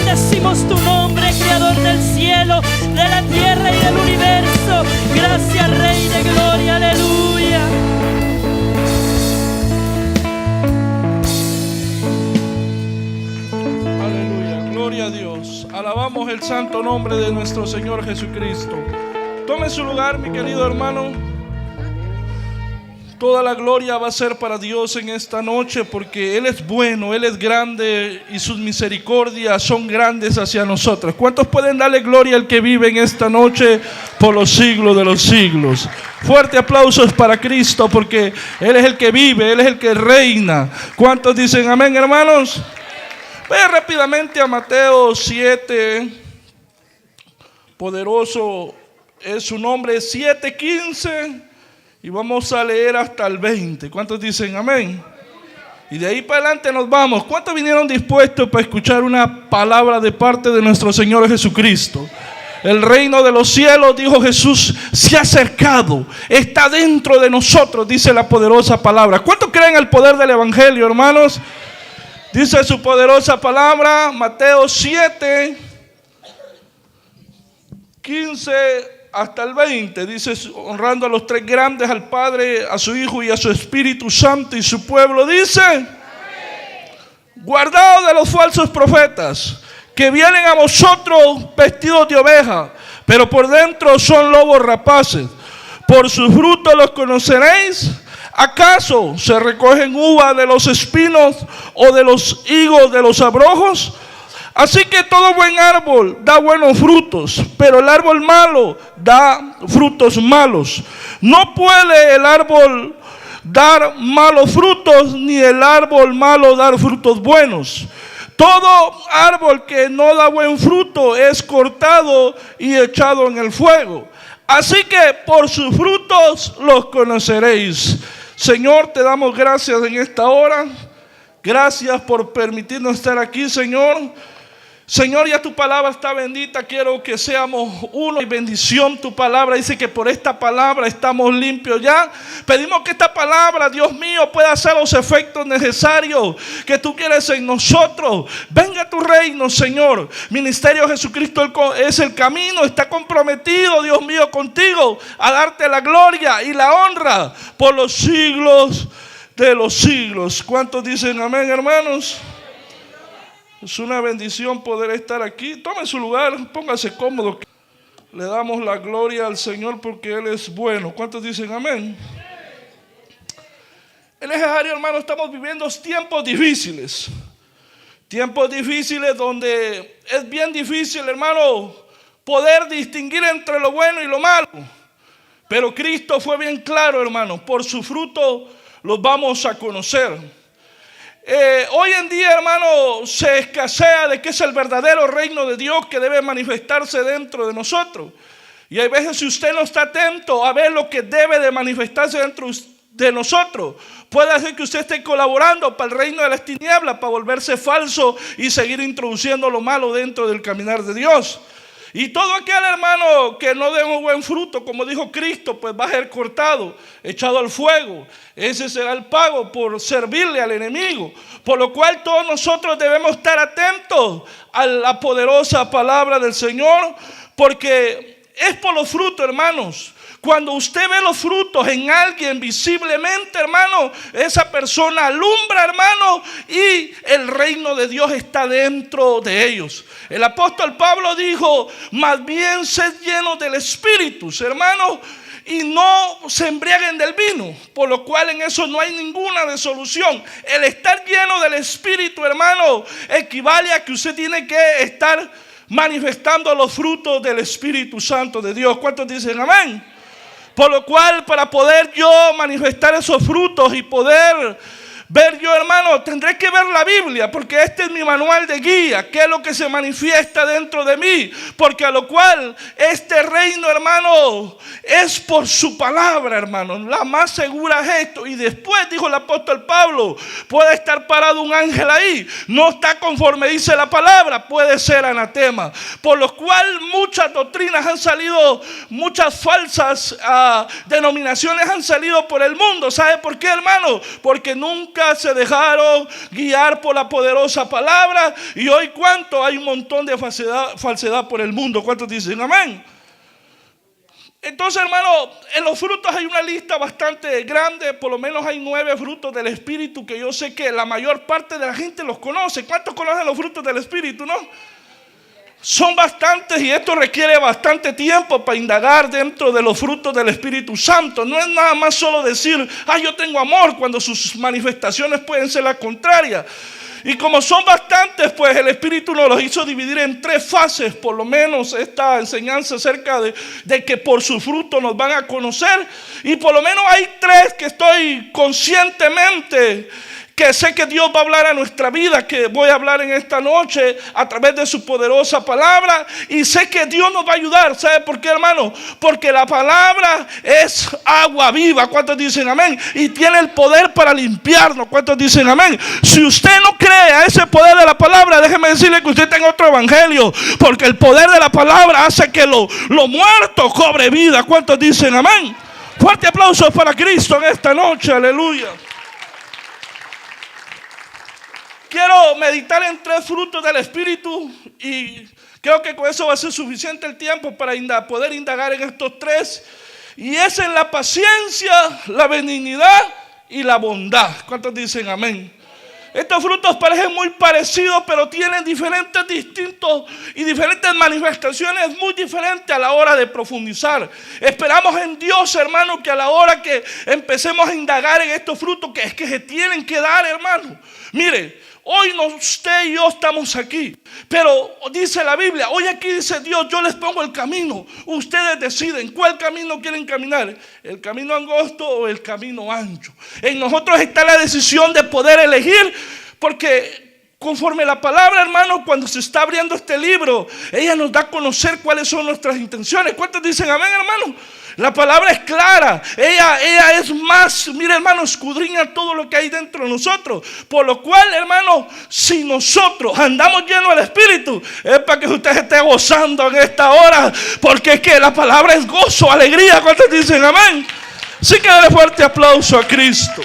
bendecimos tu nombre, Creador del cielo, de la tierra y del universo. Gracias, Rey de gloria, aleluya. Aleluya, gloria a Dios. Alabamos el santo nombre de nuestro Señor Jesucristo. Tome su lugar, mi querido hermano. Toda la gloria va a ser para Dios en esta noche, porque Él es bueno, Él es grande y sus misericordias son grandes hacia nosotros. ¿Cuántos pueden darle gloria al que vive en esta noche por los siglos de los siglos? Fuerte aplausos para Cristo, porque Él es el que vive, Él es el que reina. ¿Cuántos dicen amén, hermanos? Ve rápidamente a Mateo 7, poderoso es su nombre, 7:15. Y vamos a leer hasta el 20. ¿Cuántos dicen amén? Y de ahí para adelante nos vamos. ¿Cuántos vinieron dispuestos para escuchar una palabra de parte de nuestro Señor Jesucristo? El reino de los cielos, dijo Jesús, se ha acercado, está dentro de nosotros, dice la poderosa palabra. ¿Cuántos creen el poder del evangelio, hermanos? Dice su poderosa palabra, Mateo 7, 15 hasta el 20, dice, honrando a los tres grandes, al Padre, a su Hijo y a su Espíritu Santo, y su pueblo dice: amén. Guardaos de los falsos profetas, que vienen a vosotros vestidos de oveja, pero por dentro son lobos rapaces. Por sus frutos los conoceréis. ¿Acaso se recogen uvas de los espinos o de los higos de los abrojos? Así que todo buen árbol da buenos frutos, pero el árbol malo da frutos malos. No puede el árbol dar malos frutos, ni el árbol malo dar frutos buenos. Todo árbol que no da buen fruto es cortado y echado en el fuego. Así que por sus frutos los conoceréis. Señor, te damos gracias en esta hora. Gracias por permitirnos estar aquí, Señor. Señor, ya tu palabra está bendita. Quiero que seamos uno y bendición tu palabra. Dice que por esta palabra estamos limpios ya. Pedimos que esta palabra, Dios mío, pueda hacer los efectos necesarios que tú quieres en nosotros. Venga tu reino, Señor. Ministerio Jesucristo es el camino. Está comprometido, Dios mío, contigo a darte la gloria y la honra por los siglos de los siglos. ¿Cuántos dicen amén, hermanos? Es una bendición poder estar aquí. Tome su lugar, póngase cómodo. Le damos la gloria al Señor porque Él es bueno. ¿Cuántos dicen amén? En ese área, hermano, estamos viviendo tiempos difíciles. Tiempos difíciles donde es bien difícil, hermano, poder distinguir entre lo bueno y lo malo. Pero Cristo fue bien claro, hermano. Por su fruto los vamos a conocer. Hoy en día, hermano, se escasea de qué es el verdadero reino de Dios que debe manifestarse dentro de nosotros. Y hay veces, si usted no está atento a ver lo que debe de manifestarse dentro de nosotros, puede hacer que usted esté colaborando para el reino de las tinieblas, para volverse falso y seguir introduciendo lo malo dentro del caminar de Dios. Y todo aquel, hermano, que no dé un buen fruto, como dijo Cristo, pues va a ser cortado, echado al fuego. Ese será el pago por servirle al enemigo. Por lo cual todos nosotros debemos estar atentos a la poderosa palabra del Señor, porque es por los frutos, hermanos. Cuando usted ve los frutos en alguien visiblemente, hermano, esa persona alumbra, hermano, y el reino de Dios está dentro de ellos. El apóstol Pablo dijo: más bien sed llenos del Espíritu, hermano, y no se embriaguen del vino, por lo cual en eso no hay ninguna resolución. El estar lleno del Espíritu, hermano, equivale a que usted tiene que estar manifestando los frutos del Espíritu Santo de Dios. ¿Cuántos dicen amén? Por lo cual, para poder yo manifestar esos frutos y poder ver yo, hermano, tendré que ver la Biblia, porque este es mi manual de guía. ¿Qué es lo que se manifiesta dentro de mí? Porque a lo cual este reino, hermano, es por su palabra, hermano. La más segura es esto. Y después dijo el apóstol Pablo: puede estar parado un ángel ahí, no está conforme dice la palabra, puede ser anatema. Por lo cual muchas doctrinas han salido, muchas falsas denominaciones han salido por el mundo. ¿Sabe por qué, hermano? Porque nunca nunca se dejaron guiar por la poderosa palabra. Y hoy, ¿cuánto? Hay un montón de falsedad por el mundo. ¿Cuántos dicen amén? Entonces, hermano, en los frutos hay una lista bastante grande. Por lo menos hay 9 frutos del Espíritu que yo sé que la mayor parte de la gente los conoce. ¿Cuántos conocen los frutos del Espíritu, no? Son bastantes y esto requiere bastante tiempo para indagar dentro de los frutos del Espíritu Santo. No es nada más solo decir, yo tengo amor, cuando sus manifestaciones pueden ser las contrarias. Y como son bastantes, pues el Espíritu nos los hizo dividir en 3 fases, por lo menos esta enseñanza acerca de que por su fruto nos van a conocer. Y por lo menos hay 3 que estoy conscientemente que sé que Dios va a hablar a nuestra vida, que voy a hablar en esta noche a través de su poderosa palabra. Y sé que Dios nos va a ayudar. ¿Sabe por qué, hermano? Porque la palabra es agua viva. ¿Cuántos dicen amén? Y tiene el poder para limpiarnos. ¿Cuántos dicen amén? Si usted no cree a ese poder de la palabra, déjeme decirle que usted está en otro evangelio. Porque el poder de la palabra hace que lo muerto cobre vida. ¿Cuántos dicen amén? Fuerte aplauso para Cristo en esta noche. Aleluya. Quiero meditar en 3 frutos del Espíritu y creo que con eso va a ser suficiente el tiempo para poder indagar en estos 3. Y es en la paciencia, la benignidad y la bondad. ¿Cuántos dicen amén? Estos frutos parecen muy parecidos, pero tienen distintos y diferentes manifestaciones muy diferentes a la hora de profundizar. Esperamos en Dios, hermano, que a la hora que empecemos a indagar en estos frutos, que es que se tienen que dar, hermano. Mire, hoy usted y yo estamos aquí, pero dice la Biblia, hoy aquí dice Dios, yo les pongo el camino. Ustedes deciden cuál camino quieren caminar, el camino angosto o el camino ancho. En nosotros está la decisión de poder elegir, porque conforme la palabra, hermano, cuando se está abriendo este libro, ella nos da a conocer cuáles son nuestras intenciones. ¿Cuántos dicen amén, hermano? La palabra es clara, ella es más, mire, hermano, escudriña todo lo que hay dentro de nosotros. Por lo cual, hermano, si nosotros andamos llenos del Espíritu, es para que usted esté gozando en esta hora, porque es que la palabra es gozo, alegría. ¿Cuántos dicen amén? Así que dale fuerte aplauso a Cristo.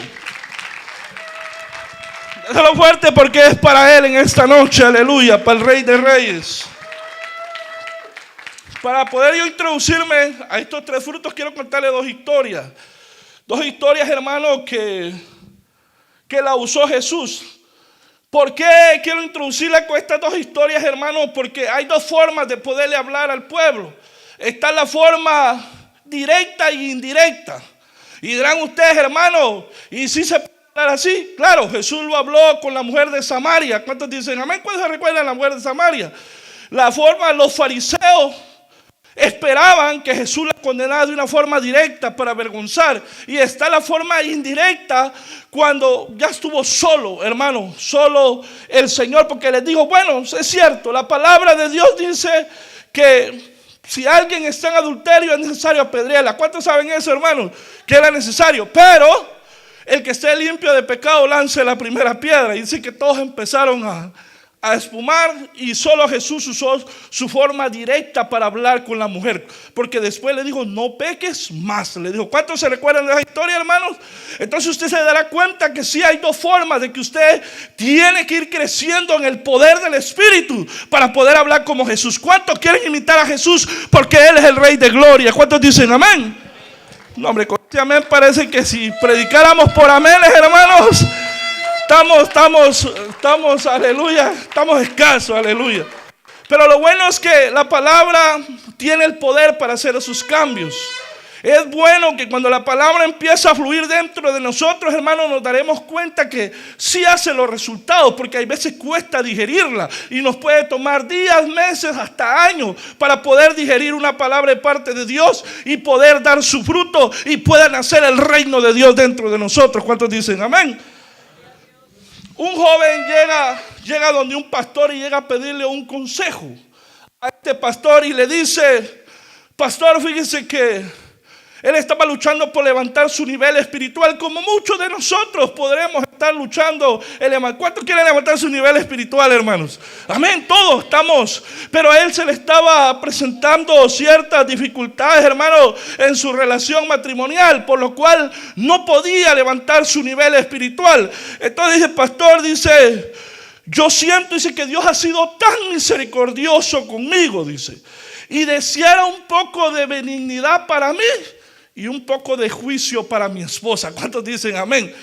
Dale fuerte porque es para Él en esta noche, aleluya, para el Rey de Reyes. Para poder yo introducirme a estos 3 frutos, quiero contarle 2 historias. 2 historias, hermano, que la usó Jesús. ¿Por qué quiero introducirla con estas 2 historias, hermano? Porque hay 2 formas de poderle hablar al pueblo. Está la forma directa e indirecta. Y dirán ustedes, hermano, ¿y si se puede hablar así? Claro, Jesús lo habló con la mujer de Samaria. ¿Cuántos dicen amén? ¿Cuántos se recuerdan la mujer de Samaria? La forma, los fariseos esperaban que Jesús la condenara de una forma directa para avergonzar. Y está la forma indirecta cuando ya estuvo solo, hermano, solo el Señor, porque les dijo, bueno, es cierto, la palabra de Dios dice que si alguien está en adulterio es necesario apedrearla. ¿Cuántos saben eso, hermano? Que era necesario, pero el que esté limpio de pecado lance la primera piedra. Y dice que todos empezaron a espumar y solo Jesús usó su forma directa para hablar con la mujer, porque después le dijo, no peques más, le dijo. ¿Cuántos se recuerdan de esa historia, hermanos? Entonces usted se dará cuenta que sí hay 2 formas de que usted tiene que ir creciendo en el poder del Espíritu para poder hablar como Jesús. ¿Cuántos quieren imitar a Jesús? Porque Él es el Rey de Gloria. ¿Cuántos dicen amén? No, hombre, con este amén parece que si predicáramos por aménes, hermanos, estamos, aleluya, estamos escasos, aleluya. Pero lo bueno es que la palabra tiene el poder para hacer esos cambios. Es bueno que cuando la palabra empieza a fluir dentro de nosotros, hermanos, nos daremos cuenta que sí hace los resultados, porque hay veces cuesta digerirla y nos puede tomar días, meses, hasta años para poder digerir una palabra de parte de Dios y poder dar su fruto y pueda nacer el reino de Dios dentro de nosotros. ¿Cuántos dicen amén? Un joven llega donde un pastor y llega a pedirle un consejo a este pastor y le dice, pastor, fíjese que él estaba luchando por levantar su nivel espiritual, como muchos de nosotros podremos estar estar luchando. ¿Cuántos quieren levantar su nivel espiritual, hermanos? Amén, todos estamos. Pero a él se le estaba presentando ciertas dificultades, hermano, en su relación matrimonial, por lo cual no podía levantar su nivel espiritual. Entonces dice, pastor, dice, yo siento, dice, que Dios ha sido tan misericordioso conmigo, dice, y deseara un poco de benignidad para mí y un poco de juicio para mi esposa. ¿Cuántos dicen amén?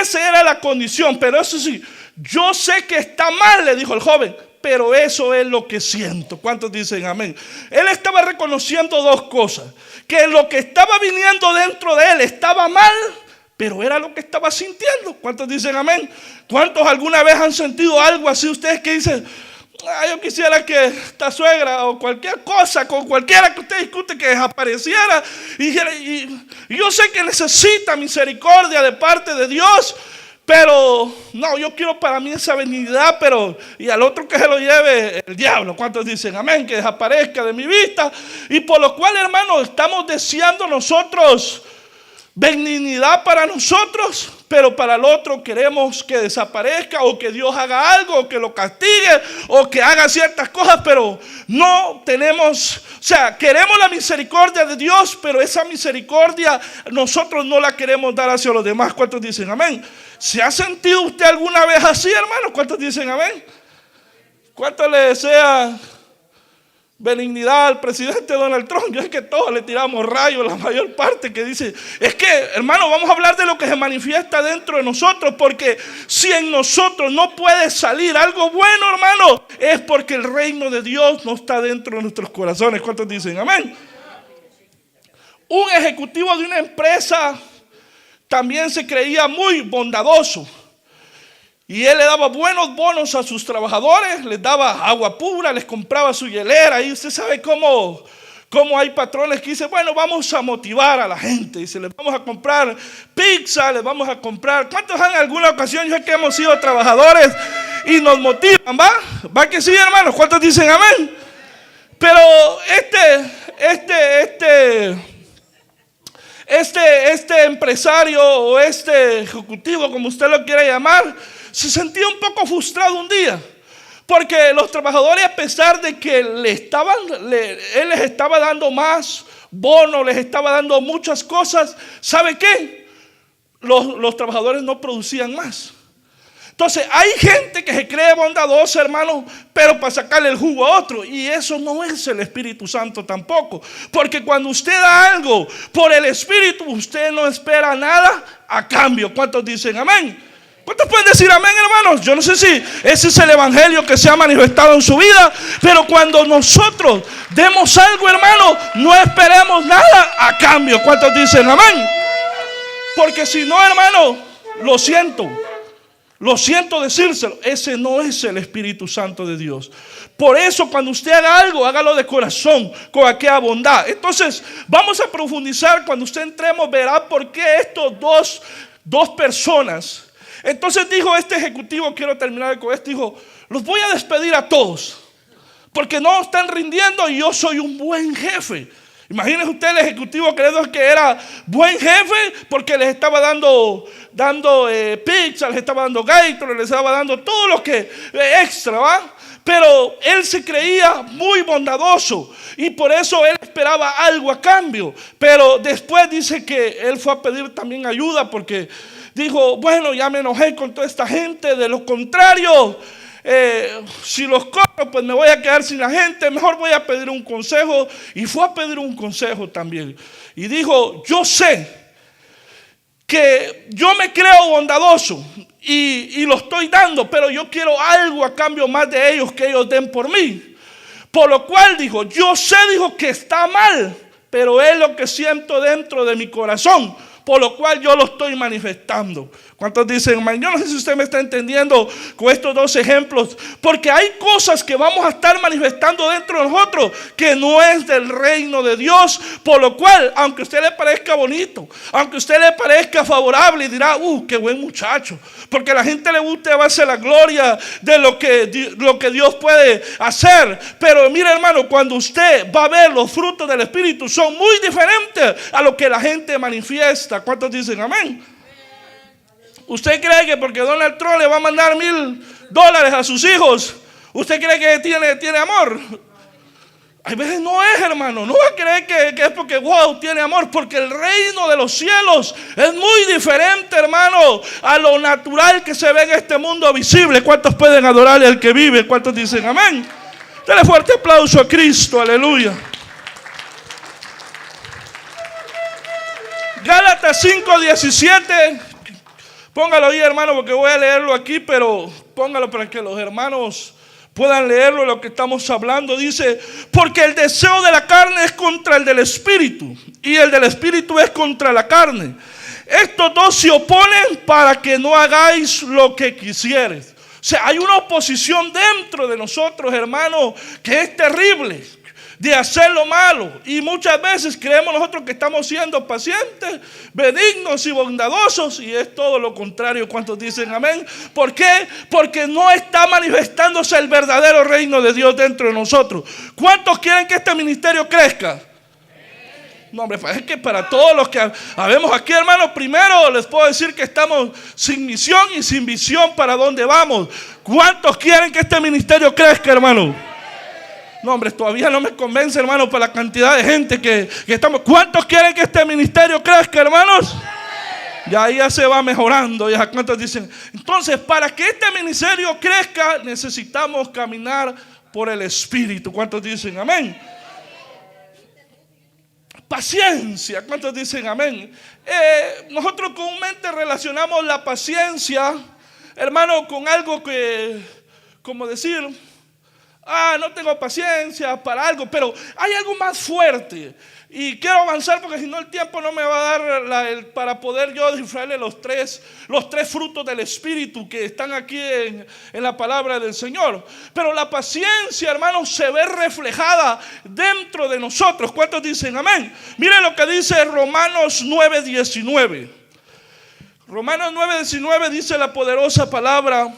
Esa era la condición, pero eso sí, yo sé que está mal, le dijo el joven, pero eso es lo que siento. ¿Cuántos dicen amén? Él estaba reconociendo dos cosas: que lo que estaba viniendo dentro de él estaba mal, pero era lo que estaba sintiendo. ¿Cuántos dicen amén? ¿Cuántos alguna vez han sentido algo así ustedes que dicen, yo quisiera que esta suegra o cualquier cosa, con cualquiera que usted discute, que desapareciera? Y yo sé que necesita misericordia de parte de Dios, pero no, yo quiero para mí esa benignidad, pero y al otro que se lo lleve el diablo. ¿Cuántos dicen amén? Que desaparezca de mi vista. Y por lo cual, hermano, estamos deseando nosotros benignidad para nosotros, pero para el otro queremos que desaparezca, o que Dios haga algo, o que lo castigue, o que haga ciertas cosas, pero no tenemos, o sea, queremos la misericordia de Dios, pero esa misericordia nosotros no la queremos dar hacia los demás. ¿Cuántos dicen amén? ¿Se ha sentido usted alguna vez así, hermano? ¿Cuántos dicen amén? ¿Cuántos le desea benignidad al presidente Donald Trump? Yo es que todos le tiramos rayos, la mayor parte, que dice, es que, hermano, vamos a hablar de lo que se manifiesta dentro de nosotros, porque si en nosotros no puede salir algo bueno, hermano, es porque el reino de Dios no está dentro de nuestros corazones. ¿Cuántos dicen amén? Un ejecutivo de una empresa también se creía muy bondadoso, y él le daba buenos bonos a sus trabajadores, les daba agua pura, les compraba su hielera. Y usted sabe cómo hay patrones que dicen, bueno, vamos a motivar a la gente. Dice, les vamos a comprar pizza, les vamos a comprar. ¿Cuántos en alguna ocasión, yo sé que hemos sido trabajadores y nos motivan? ¿Va que sí, hermanos? ¿Cuántos dicen amén? Pero este empresario o este ejecutivo, como usted lo quiera llamar, se sentía un poco frustrado un día, porque los trabajadores, a pesar de que él les estaba dando más bonos, les estaba dando muchas cosas, ¿sabe qué? Los trabajadores no producían más. Entonces hay gente que se cree bondadosa, hermano, pero para sacarle el jugo a otro, y eso no es el Espíritu Santo tampoco, porque cuando usted da algo por el Espíritu, usted no espera nada a cambio. ¿Cuántos dicen amén? ¿Cuántos pueden decir amén, hermanos? Yo no sé si ese es el evangelio que se ha manifestado en su vida, pero cuando nosotros demos algo, hermano, no esperemos nada a cambio. ¿Cuántos dicen amén? Porque si no, hermano, lo siento decírselo, ese no es el Espíritu Santo de Dios. Por eso, cuando usted haga algo, hágalo de corazón, con aquella bondad. Entonces, vamos a profundizar. Cuando usted entremos, verá por qué estos dos personas. Entonces dijo este ejecutivo, quiero terminar con esto, dijo, los voy a despedir a todos, porque no están rindiendo y yo soy un buen jefe. Imagínese usted el ejecutivo creyendo que era buen jefe, porque les estaba dando pizza, les estaba dando Gatorade, les estaba dando todo lo que extra, ¿va? Pero él se creía muy bondadoso y por eso él esperaba algo a cambio. Pero después dice que él fue a pedir también ayuda, porque dijo, bueno, ya me enojé con toda esta gente, de lo contrario, si los corro, pues me voy a quedar sin la gente, mejor voy a pedir un consejo. Y fue a pedir un consejo también. Y dijo, yo sé que yo me creo bondadoso y lo estoy dando, pero yo quiero algo a cambio más de ellos, que ellos den por mí. Por lo cual dijo, yo sé, dijo, que está mal, pero es lo que siento dentro de mi corazón, por lo cual yo lo estoy manifestando. ¿Cuántos dicen amén? Yo no sé si usted me está entendiendo con estos dos ejemplos, porque hay cosas que vamos a estar manifestando dentro de nosotros que no es del reino de Dios, por lo cual, aunque a usted le parezca bonito, aunque a usted le parezca favorable, y dirá, qué buen muchacho, porque a la gente le gusta llevarse la gloria de lo que Dios puede hacer. Pero mire, hermano, cuando usted va a ver los frutos del Espíritu, son muy diferentes a lo que la gente manifiesta. ¿Cuántos dicen amén? ¿Usted cree que porque Donald Trump le va a mandar $1,000 a sus hijos, usted cree que tiene amor? A veces no es, hermano. No va a creer que es porque wow, tiene amor, porque el reino de los cielos es muy diferente, hermano, a lo natural que se ve en este mundo visible. ¿Cuántos pueden adorarle al que vive? ¿Cuántos dicen amén? Dale fuerte aplauso a Cristo, aleluya. Gálatas 5:17. Póngalo ahí, hermano, porque voy a leerlo aquí, pero póngalo para que los hermanos puedan leerlo lo que estamos hablando. Dice: porque el deseo de la carne es contra el del espíritu, y el del espíritu es contra la carne. Estos dos se oponen para que no hagáis lo que quisieres. O sea, hay una oposición dentro de nosotros, hermano, que es terrible, de hacer lo malo. Y muchas veces creemos nosotros que estamos siendo pacientes, benignos y bondadosos, y es todo lo contrario. ¿Cuántos dicen amén? ¿Por qué? Porque no está manifestándose el verdadero reino de Dios dentro de nosotros. ¿Cuántos quieren que este ministerio crezca? No, hombre, es que para todos los que habemos aquí, hermanos, primero les puedo decir que estamos sin misión y sin visión para dónde vamos. ¿Cuántos quieren que este ministerio crezca, hermano? No, hombre, todavía no me convence, hermano, por la cantidad de gente que estamos. ¿Cuántos quieren que este ministerio crezca, hermanos? Ya se va mejorando. Ya, ¿cuántos dicen? Entonces, para que este ministerio crezca, necesitamos caminar por el Espíritu. ¿Cuántos dicen amén? Paciencia. ¿Cuántos dicen amén? Nosotros comúnmente relacionamos la paciencia, hermano, con algo que, como decir, no tengo paciencia para algo, pero hay algo más fuerte. Y quiero avanzar porque si no el tiempo no me va a dar para poder yo descifrarle los tres frutos del Espíritu que están aquí en la palabra del Señor. Pero la paciencia, hermanos, se ve reflejada dentro de nosotros. ¿Cuántos dicen amén? Miren lo que dice Romanos 9:19. Romanos 9:19 dice la poderosa palabra: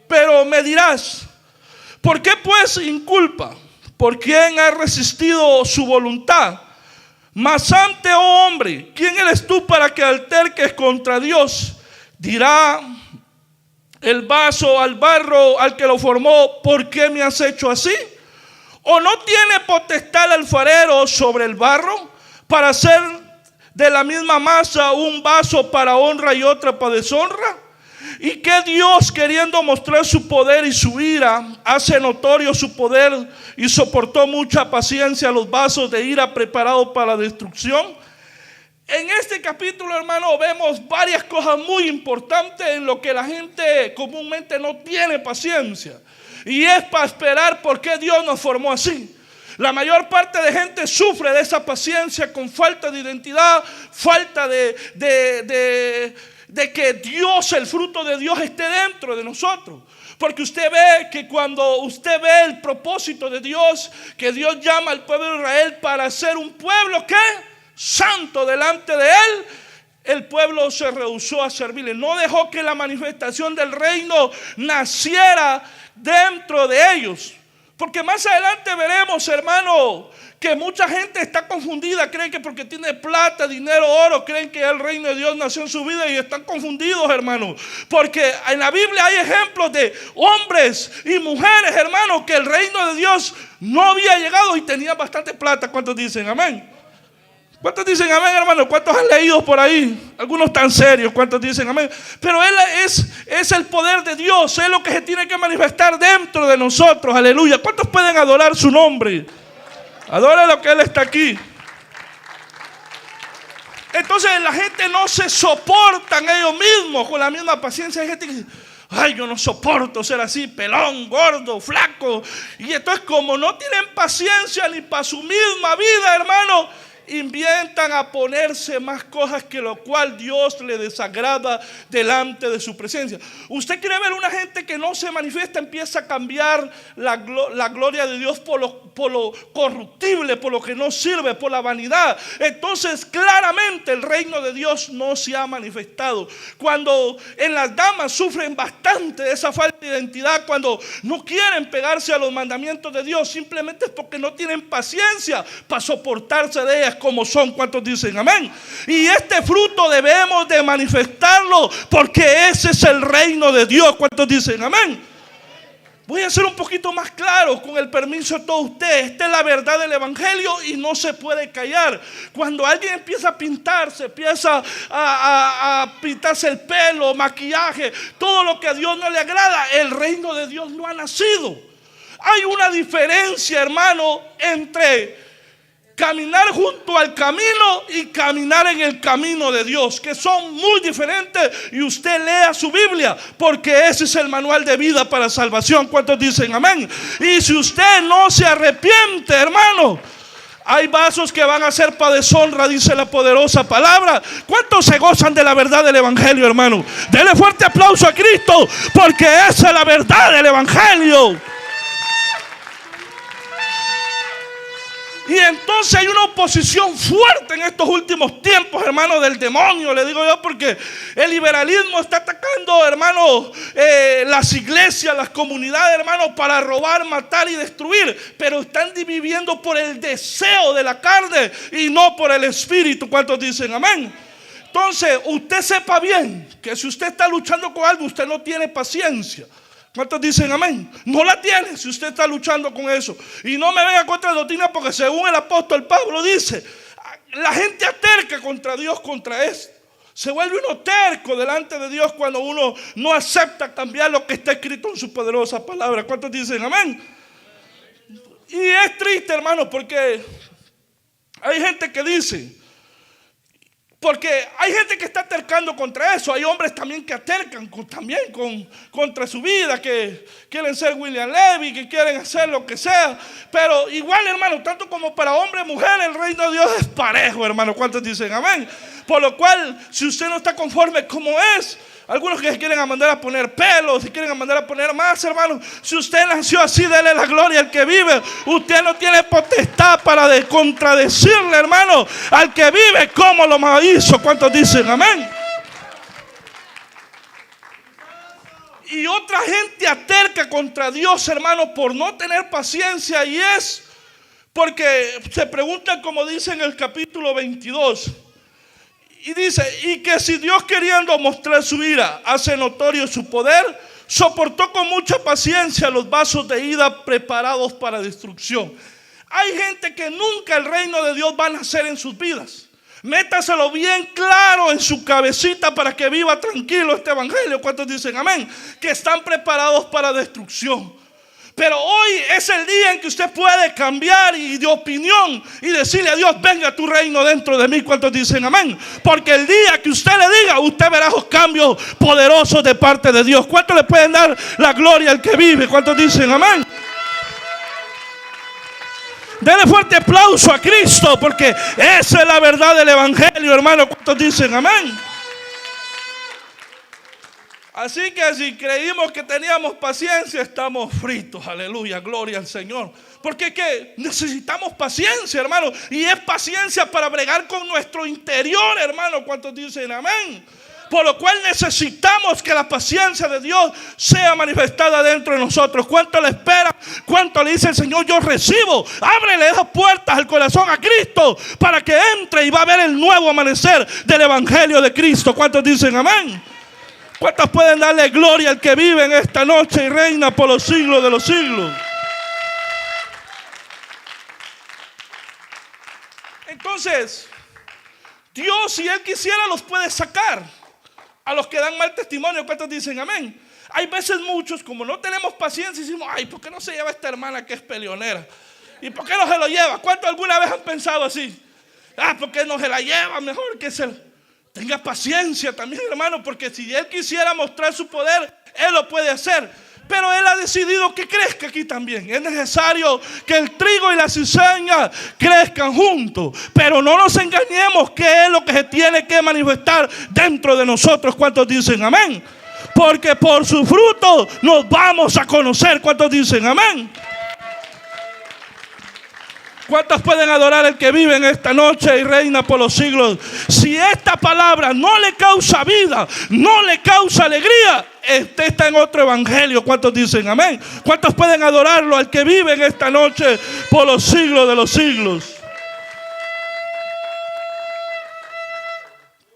pero me dirás, ¿por qué pues inculpa? ¿Por quién ha resistido su voluntad? Mas ante, oh hombre, ¿quién eres tú para que alterques contra Dios? Dirá el vaso al barro, al que lo formó: ¿por qué me has hecho así? ¿O no tiene potestad el alfarero sobre el barro para hacer de la misma masa un vaso para honra y otra para deshonra? Y que Dios, queriendo mostrar su poder y su ira, hace notorio su poder y soportó mucha paciencia los vasos de ira preparados para la destrucción. En este capítulo, hermano, vemos varias cosas muy importantes en lo que la gente comúnmente no tiene paciencia. Y es para esperar por qué Dios nos formó así. La mayor parte de gente sufre de esa paciencia con falta de identidad, falta de que Dios, el fruto de Dios, esté dentro de nosotros. Porque usted ve que cuando usted ve el propósito de Dios, que Dios llama al pueblo de Israel para ser un pueblo que santo delante de Él, el pueblo se rehusó a servirle. No dejó que la manifestación del reino naciera dentro de ellos. Porque más adelante veremos, hermano, que mucha gente está confundida. Creen que porque tiene plata, dinero, oro, creen que el reino de Dios nació en su vida, y están confundidos, hermano. Porque en la Biblia hay ejemplos de hombres y mujeres, hermano, que el reino de Dios no había llegado y tenían bastante plata. ¿Cuántos dicen amén? ¿Cuántos dicen amén, hermano? ¿Cuántos han leído por ahí? Algunos tan serios. ¿Cuántos dicen amén? Pero Él es el poder de Dios. Es lo que se tiene que manifestar dentro de nosotros. Aleluya. ¿Cuántos pueden adorar su nombre? Adora lo que Él está aquí. Entonces la gente no se soportan ellos mismos con la misma paciencia. Hay gente que dice: ay, yo no soporto ser así, pelón, gordo, flaco. Y entonces, como no tienen paciencia ni para su misma vida, hermano, inventan a ponerse más cosas que lo cual Dios le desagrada delante de su presencia. Usted quiere ver una gente que no se manifiesta, empieza a cambiar la gloria de Dios por lo corruptible, por lo que no sirve, por la vanidad. Entonces claramente el reino de Dios no se ha manifestado. Cuando en las damas sufren bastante de esa falta de identidad, cuando no quieren pegarse a los mandamientos de Dios, simplemente es porque no tienen paciencia para soportarse de ellas. ellas como son. ¿Cuántos dicen amén? Y este fruto debemos de manifestarlo, porque ese es el reino de Dios. ¿Cuántos dicen amén? Voy a ser un poquito más claro, con el permiso de todos ustedes. Esta es la verdad del evangelio y no se puede callar. Cuando alguien empieza a pintarse, empieza a pintarse el pelo, maquillaje, todo lo que a Dios no le agrada, el reino de Dios no ha nacido. Hay una diferencia, hermano, entre caminar junto al camino y caminar en el camino de Dios, que son muy diferentes. Y usted lea su Biblia, porque ese es el manual de vida para salvación. ¿Cuántos dicen amén? Y si usted no se arrepiente, hermano, hay vasos que van a ser para deshonra, dice la poderosa palabra. ¿Cuántos se gozan de la verdad del evangelio, hermano? Dele fuerte aplauso a Cristo, porque esa es la verdad del evangelio. Y entonces hay una oposición fuerte en estos últimos tiempos, hermano, del demonio, le digo yo, porque el liberalismo está atacando, hermano, las iglesias, las comunidades, hermano, para robar, matar y destruir. Pero están dividiendo por el deseo de la carne y no por el espíritu. ¿Cuántos dicen amén? Entonces, usted sepa bien que si usted está luchando con algo, usted no tiene paciencia. ¿Cuántos dicen amén? No la tiene si usted está luchando con eso. Y no me venga contra la doctrina, porque según el apóstol Pablo dice, la gente aterca contra Dios, contra esto. Se vuelve uno terco delante de Dios cuando uno no acepta cambiar lo que está escrito en su poderosa palabra. ¿Cuántos dicen amén? Y es triste, hermano, porque hay gente que dice, porque hay gente que está atercando contra eso. Hay hombres también que atercan contra su vida, que quieren ser William Levy, que quieren hacer lo que sea. Pero igual, hermano, tanto como para hombre y mujer, el reino de Dios es parejo, hermano. ¿Cuántos dicen amén? Por lo cual, si usted no está conforme como es, algunos que se quieren mandar a poner pelos, se quieren mandar a poner más, hermano. Si usted nació así, dele la gloria al que vive. Usted no tiene potestad para contradecirle, hermano, al que vive como lo hizo. ¿Cuántos dicen amén? Y otra gente aterca contra Dios, hermano, por no tener paciencia. Y es porque se preguntan, como dice en el capítulo 22. Y dice, y que si Dios, queriendo mostrar su ira, hace notorio su poder, soportó con mucha paciencia los vasos de ira preparados para destrucción. Hay gente que nunca el reino de Dios va a nacer en sus vidas. Métaselo bien claro en su cabecita para que viva tranquilo este evangelio. ¿Cuántos dicen amén? Que están preparados para destrucción. Pero hoy es el día en que usted puede cambiar y de opinión y decirle a Dios, venga tu reino dentro de mí. ¿Cuántos dicen amén? Porque el día que usted le diga, usted verá los cambios poderosos de parte de Dios. ¿Cuántos le pueden dar la gloria al que vive? ¿Cuántos dicen amén? Dele fuerte aplauso a Cristo, porque esa es la verdad del evangelio, hermano. ¿Cuántos dicen amén? Así que si creímos que teníamos paciencia, estamos fritos. Aleluya, gloria al Señor. Porque ¿qué? Necesitamos paciencia, hermano. Y es paciencia para bregar con nuestro interior, hermano. ¿Cuántos dicen amén? Por lo cual necesitamos que la paciencia de Dios sea manifestada dentro de nosotros. ¿Cuánto le espera? ¿Cuánto le dice el Señor? Yo recibo. Ábrele esas puertas al corazón a Cristo para que entre y va a ver el nuevo amanecer del evangelio de Cristo. ¿Cuántos dicen amén? ¿Cuántos pueden darle gloria al que vive en esta noche y reina por los siglos de los siglos? Entonces, Dios, si Él quisiera, los puede sacar a los que dan mal testimonio. ¿Cuántos dicen amén? Hay veces muchos, como no tenemos paciencia, decimos, ay, ¿por qué no se lleva esta hermana que es peleonera? ¿Y por qué no se lo lleva? ¿Cuántos alguna vez han pensado así? ¿Por qué no se la lleva? Mejor que se... Tenga paciencia también, hermano, porque si Él quisiera mostrar su poder, Él lo puede hacer. Pero Él ha decidido que crezca aquí también. Es necesario que el trigo y la cizaña crezcan juntos. Pero no nos engañemos, que es lo que se tiene que manifestar dentro de nosotros. ¿Cuántos dicen amén? Porque por su fruto nos vamos a conocer. ¿Cuántos dicen amén? ¿Cuántos pueden adorar al que vive en esta noche y reina por los siglos? Si esta palabra no le causa vida, no le causa alegría, este está en otro evangelio. ¿Cuántos dicen amén? ¿Cuántos pueden adorarlo al que vive en esta noche por los siglos de los siglos?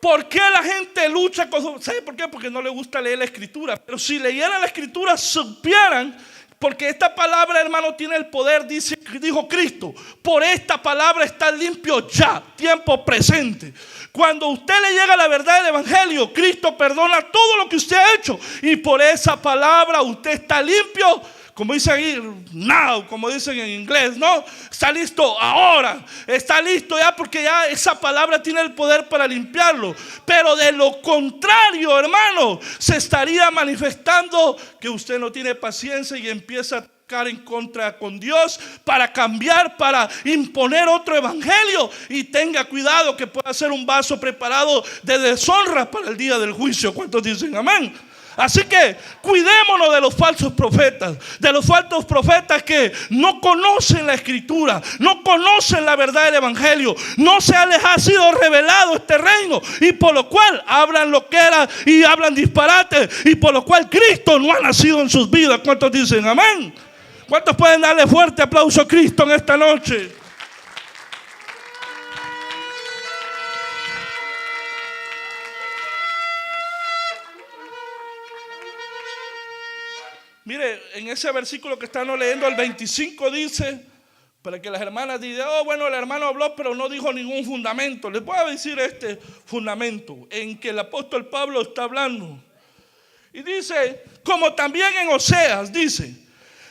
¿Por qué la gente lucha con... ¿Sabe por qué? Porque no le gusta leer la escritura. Pero si leyeran la escritura, supieran, porque esta palabra, hermano, tiene el poder, dijo Cristo. Por esta palabra está limpio ya, tiempo presente. Cuando usted le llega la verdad del evangelio, Cristo perdona todo lo que usted ha hecho. Y por esa palabra usted está limpio. Como dice ahí, now, como dicen en inglés, ¿no? Está listo ahora, está listo ya, porque ya esa palabra tiene el poder para limpiarlo. Pero de lo contrario, hermano, se estaría manifestando que usted no tiene paciencia y empieza a tocar en contra con Dios para cambiar, para imponer otro evangelio. Y tenga cuidado que pueda ser un vaso preparado de deshonra para el día del juicio. ¿Cuántos dicen amén? Así que cuidémonos de los falsos profetas que no conocen la escritura, no conocen la verdad del evangelio, no se les ha sido revelado este reino, y por lo cual hablan loqueras y hablan disparates, y por lo cual Cristo no ha nacido en sus vidas. ¿Cuántos dicen amén? ¿Cuántos pueden darle fuerte aplauso a Cristo en esta noche? Mire, en ese versículo que estamos leyendo, el 25 dice, para que las hermanas digan, oh bueno, el hermano habló pero no dijo ningún fundamento. Les voy a decir este fundamento en que el apóstol Pablo está hablando. Y dice, como también en Oseas, dice,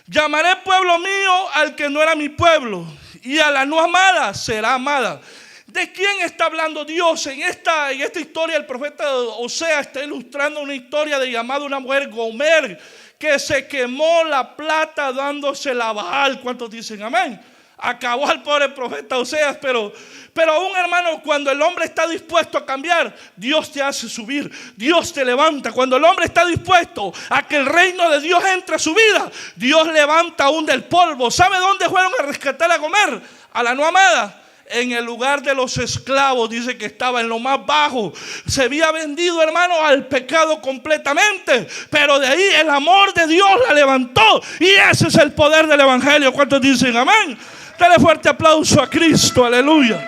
llamaré pueblo mío al que no era mi pueblo, y a la no amada será amada. ¿De quién está hablando Dios? En esta historia el profeta Oseas está ilustrando una historia de llamada una mujer Gomer, que se quemó la plata dándosela a Baal. ¿Cuántos dicen amén? Acabó al pobre profeta Oseas, pero aún, hermano, cuando el hombre está dispuesto a cambiar, Dios te hace subir, Dios te levanta. Cuando el hombre está dispuesto a que el reino de Dios entre a su vida, Dios levanta aún del polvo. ¿Sabe dónde fueron a rescatar a Gomer? A la no amada. En el lugar de los esclavos, dice que estaba en lo más bajo. Se había vendido, hermano, al pecado completamente, pero de ahí el amor de Dios la levantó, y ese es el poder del evangelio. ¿Cuántos dicen amén? Dale fuerte aplauso a Cristo, aleluya.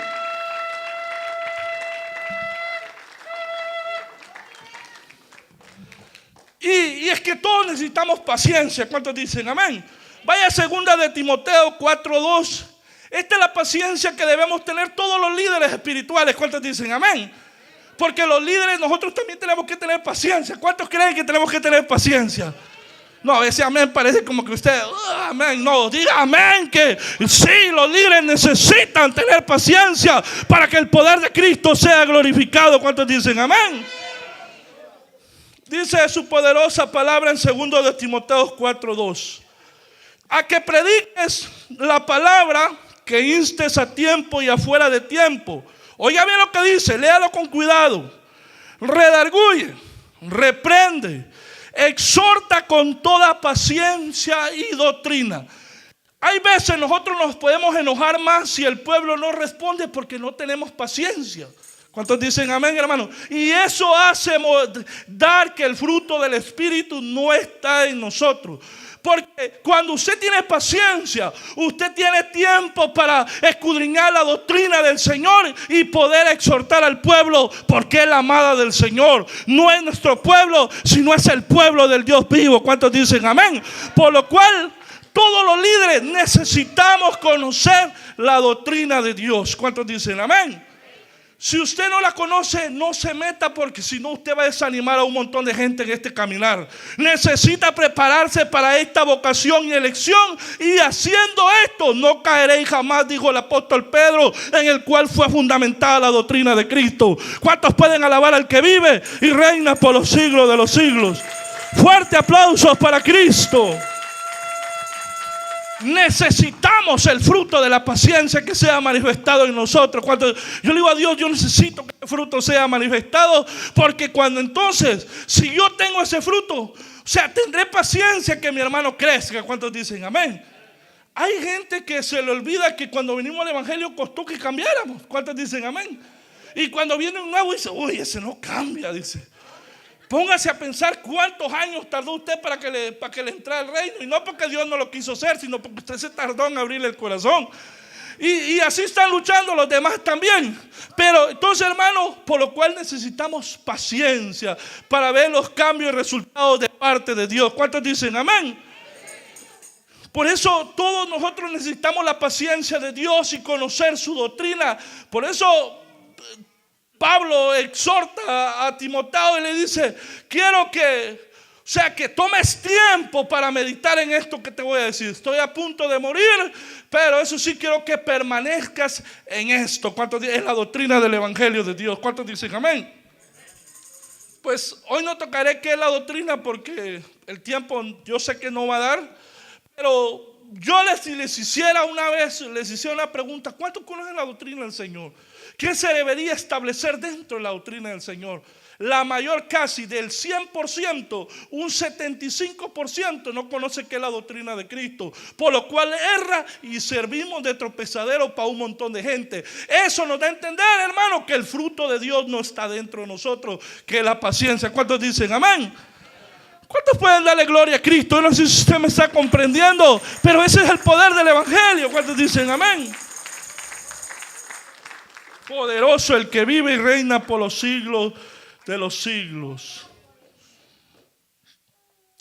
Y es que todos necesitamos paciencia. ¿Cuántos dicen amén? Vaya a segunda de Timoteo 4:2. Esta es la paciencia que debemos tener todos los líderes espirituales. ¿Cuántos dicen amén? Porque los líderes, nosotros también tenemos que tener paciencia. ¿Cuántos creen que tenemos que tener paciencia? No, a veces amén parece como que usted, amén. No, diga amén, que sí, los líderes necesitan tener paciencia para que el poder de Cristo sea glorificado. ¿Cuántos dicen amén? Dice su poderosa palabra en 2 de Timoteo 4:2. A que prediques la palabra, que instes a tiempo y afuera de tiempo. Oiga bien lo que dice, léalo con cuidado. Redarguye, reprende, exhorta con toda paciencia y doctrina. Hay veces nosotros nos podemos enojar más si el pueblo no responde porque no tenemos paciencia. ¿Cuántos dicen amén, hermano? Y eso hace dar que el fruto del Espíritu no está en nosotros. Porque cuando usted tiene paciencia, usted tiene tiempo para escudriñar la doctrina del Señor y poder exhortar al pueblo, porque es la amada del Señor. No es nuestro pueblo, sino es el pueblo del Dios vivo. ¿Cuántos dicen amén? Por lo cual, todos los líderes necesitamos conocer la doctrina de Dios. ¿Cuántos dicen amén? Si usted no la conoce, no se meta, porque si no usted va a desanimar a un montón de gente en este caminar. Necesita prepararse para esta vocación y elección, y haciendo esto no caeréis jamás, dijo el apóstol Pedro, en el cual fue fundamentada la doctrina de Cristo. ¿Cuántos pueden alabar al que vive y reina por los siglos de los siglos? Fuerte aplausos para Cristo. Necesitamos el fruto de la paciencia que sea manifestado en nosotros. Cuando yo le digo a Dios, yo necesito que el fruto sea manifestado, porque cuando entonces, si yo tengo ese fruto, o sea, tendré paciencia que mi hermano crezca. ¿Cuántos dicen amén? Hay gente que se le olvida que cuando venimos al evangelio costó que cambiáramos. ¿Cuántos dicen amén? Y cuando viene un nuevo dice, uy, ese no cambia, dice. Póngase a pensar cuántos años tardó usted para que le entrara el reino. Y no porque Dios no lo quiso hacer, sino porque usted se tardó en abrirle el corazón. Y así están luchando los demás también. Pero entonces, hermanos, por lo cual necesitamos paciencia para ver los cambios y resultados de parte de Dios. ¿Cuántos dicen amén? Por eso todos nosotros necesitamos la paciencia de Dios y conocer su doctrina. Por eso Pablo exhorta a Timoteo y le dice: quiero que tomes tiempo para meditar en esto que te voy a decir. Estoy a punto de morir, pero eso sí, quiero que permanezcas en esto. ¿Cuántos dicen? Es la doctrina del Evangelio de Dios. ¿Cuántos dicen amén? Pues hoy no tocaré qué es la doctrina, porque el tiempo yo sé que no va a dar. Pero yo les hiciera una pregunta: ¿cuántos conocen la doctrina del Señor? ¿Qué se debería establecer dentro de la doctrina del Señor? La mayor, casi del 100%, un 75% no conoce qué es la doctrina de Cristo, por lo cual erra y servimos de tropezadero para un montón de gente. Eso nos da a entender, hermano, que el fruto de Dios no está dentro de nosotros, que es la paciencia. ¿Cuántos dicen amén? ¿Cuántos pueden darle gloria a Cristo? Yo no sé si usted me está comprendiendo, pero ese es el poder del Evangelio. ¿Cuántos dicen amén? Poderoso el que vive y reina por los siglos de los siglos.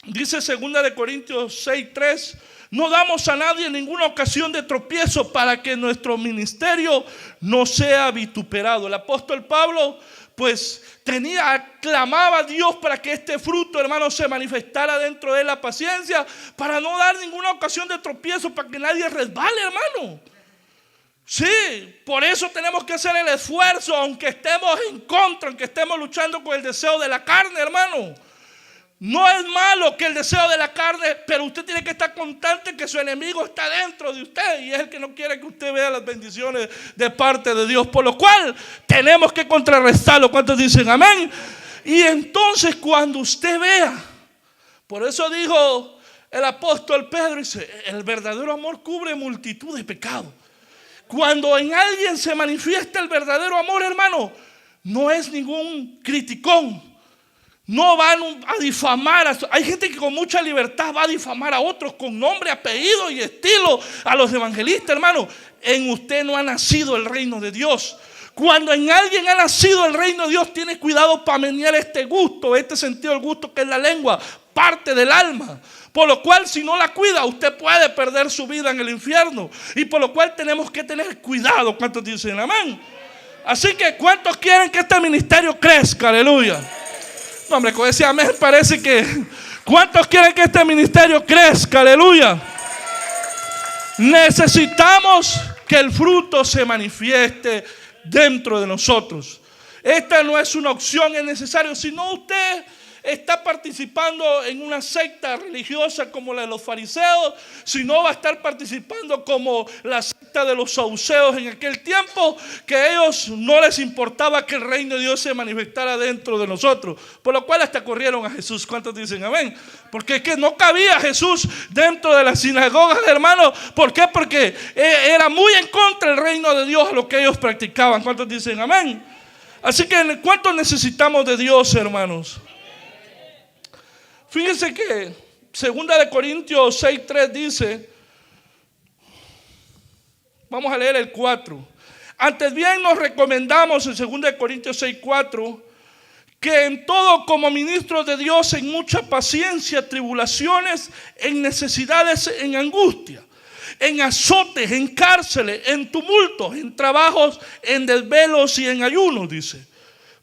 Dice 2 Corintios 6:3: no damos a nadie ninguna ocasión de tropiezo para que nuestro ministerio no sea vituperado. El apóstol Pablo pues clamaba a Dios para que este fruto, hermano, se manifestara dentro de la paciencia, para no dar ninguna ocasión de tropiezo, para que nadie resbale, hermano. Sí, por eso tenemos que hacer el esfuerzo, aunque estemos en contra, aunque estemos luchando con el deseo de la carne, hermano. No es malo que el deseo de la carne, pero usted tiene que estar constante que su enemigo está dentro de usted y es el que no quiere que usted vea las bendiciones de parte de Dios, por lo cual tenemos que contrarrestarlo. ¿Cuántos dicen amén? Y entonces cuando usted vea, por eso dijo el apóstol Pedro, dice: el verdadero amor cubre multitud de pecados. Cuando en alguien se manifiesta el verdadero amor, hermano, no es ningún criticón. No van a difamar. Hay gente que con mucha libertad va a difamar a otros con nombre, apellido y estilo a los evangelistas, hermano. En usted no ha nacido el reino de Dios. Cuando en alguien ha nacido el reino de Dios, tiene cuidado para menear este gusto, este sentido del gusto que es la lengua, parte del alma. Por lo cual, si no la cuida, usted puede perder su vida en el infierno. Y por lo cual tenemos que tener cuidado. ¿Cuántos dicen amén? Así que, ¿cuántos quieren que este ministerio crezca? Aleluya. No, hombre, con ese amén parece que... ¿Cuántos quieren que este ministerio crezca? Aleluya. Necesitamos que el fruto se manifieste dentro de nosotros. Esta no es una opción, es necesario. Si no, usted está participando en una secta religiosa como la de los fariseos, si no va a estar participando como la secta de los saduceos en aquel tiempo, que a ellos no les importaba que el reino de Dios se manifestara dentro de nosotros, por lo cual hasta corrieron a Jesús. ¿Cuántos dicen amén? Porque es que no cabía Jesús dentro de las sinagogas, hermanos. ¿Por qué? Porque era muy en contra del reino de Dios a lo que ellos practicaban. ¿Cuántos dicen amén? Así que ¿cuánto necesitamos de Dios, hermanos? Fíjense que 2 Corintios 6:3 dice, vamos a leer el 4. Antes bien nos recomendamos en 2 Corintios 6:4 que en todo, como ministros de Dios, en mucha paciencia, tribulaciones, en necesidades, en angustia, en azotes, en cárceles, en tumultos, en trabajos, en desvelos y en ayunos, dice.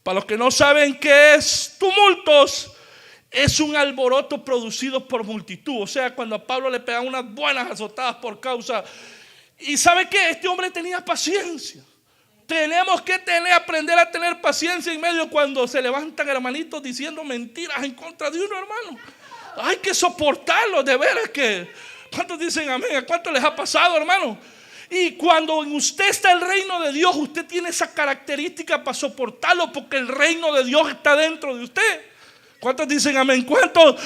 Para los que no saben qué es tumultos, es un alboroto producido por multitud. O sea, cuando a Pablo le pegan unas buenas azotadas por causa. Y ¿sabe qué? Este hombre tenía paciencia. Tenemos que aprender a tener paciencia en medio cuando se levantan hermanitos diciendo mentiras en contra de uno, hermano. Hay que soportarlo, de veras que. ¿Cuántos dicen amén? ¿A cuántos les ha pasado, hermano? Y cuando en usted está el reino de Dios, usted tiene esa característica para soportarlo, porque el reino de Dios está dentro de usted. ¿Cuántos dicen amén? ¿Cuántos?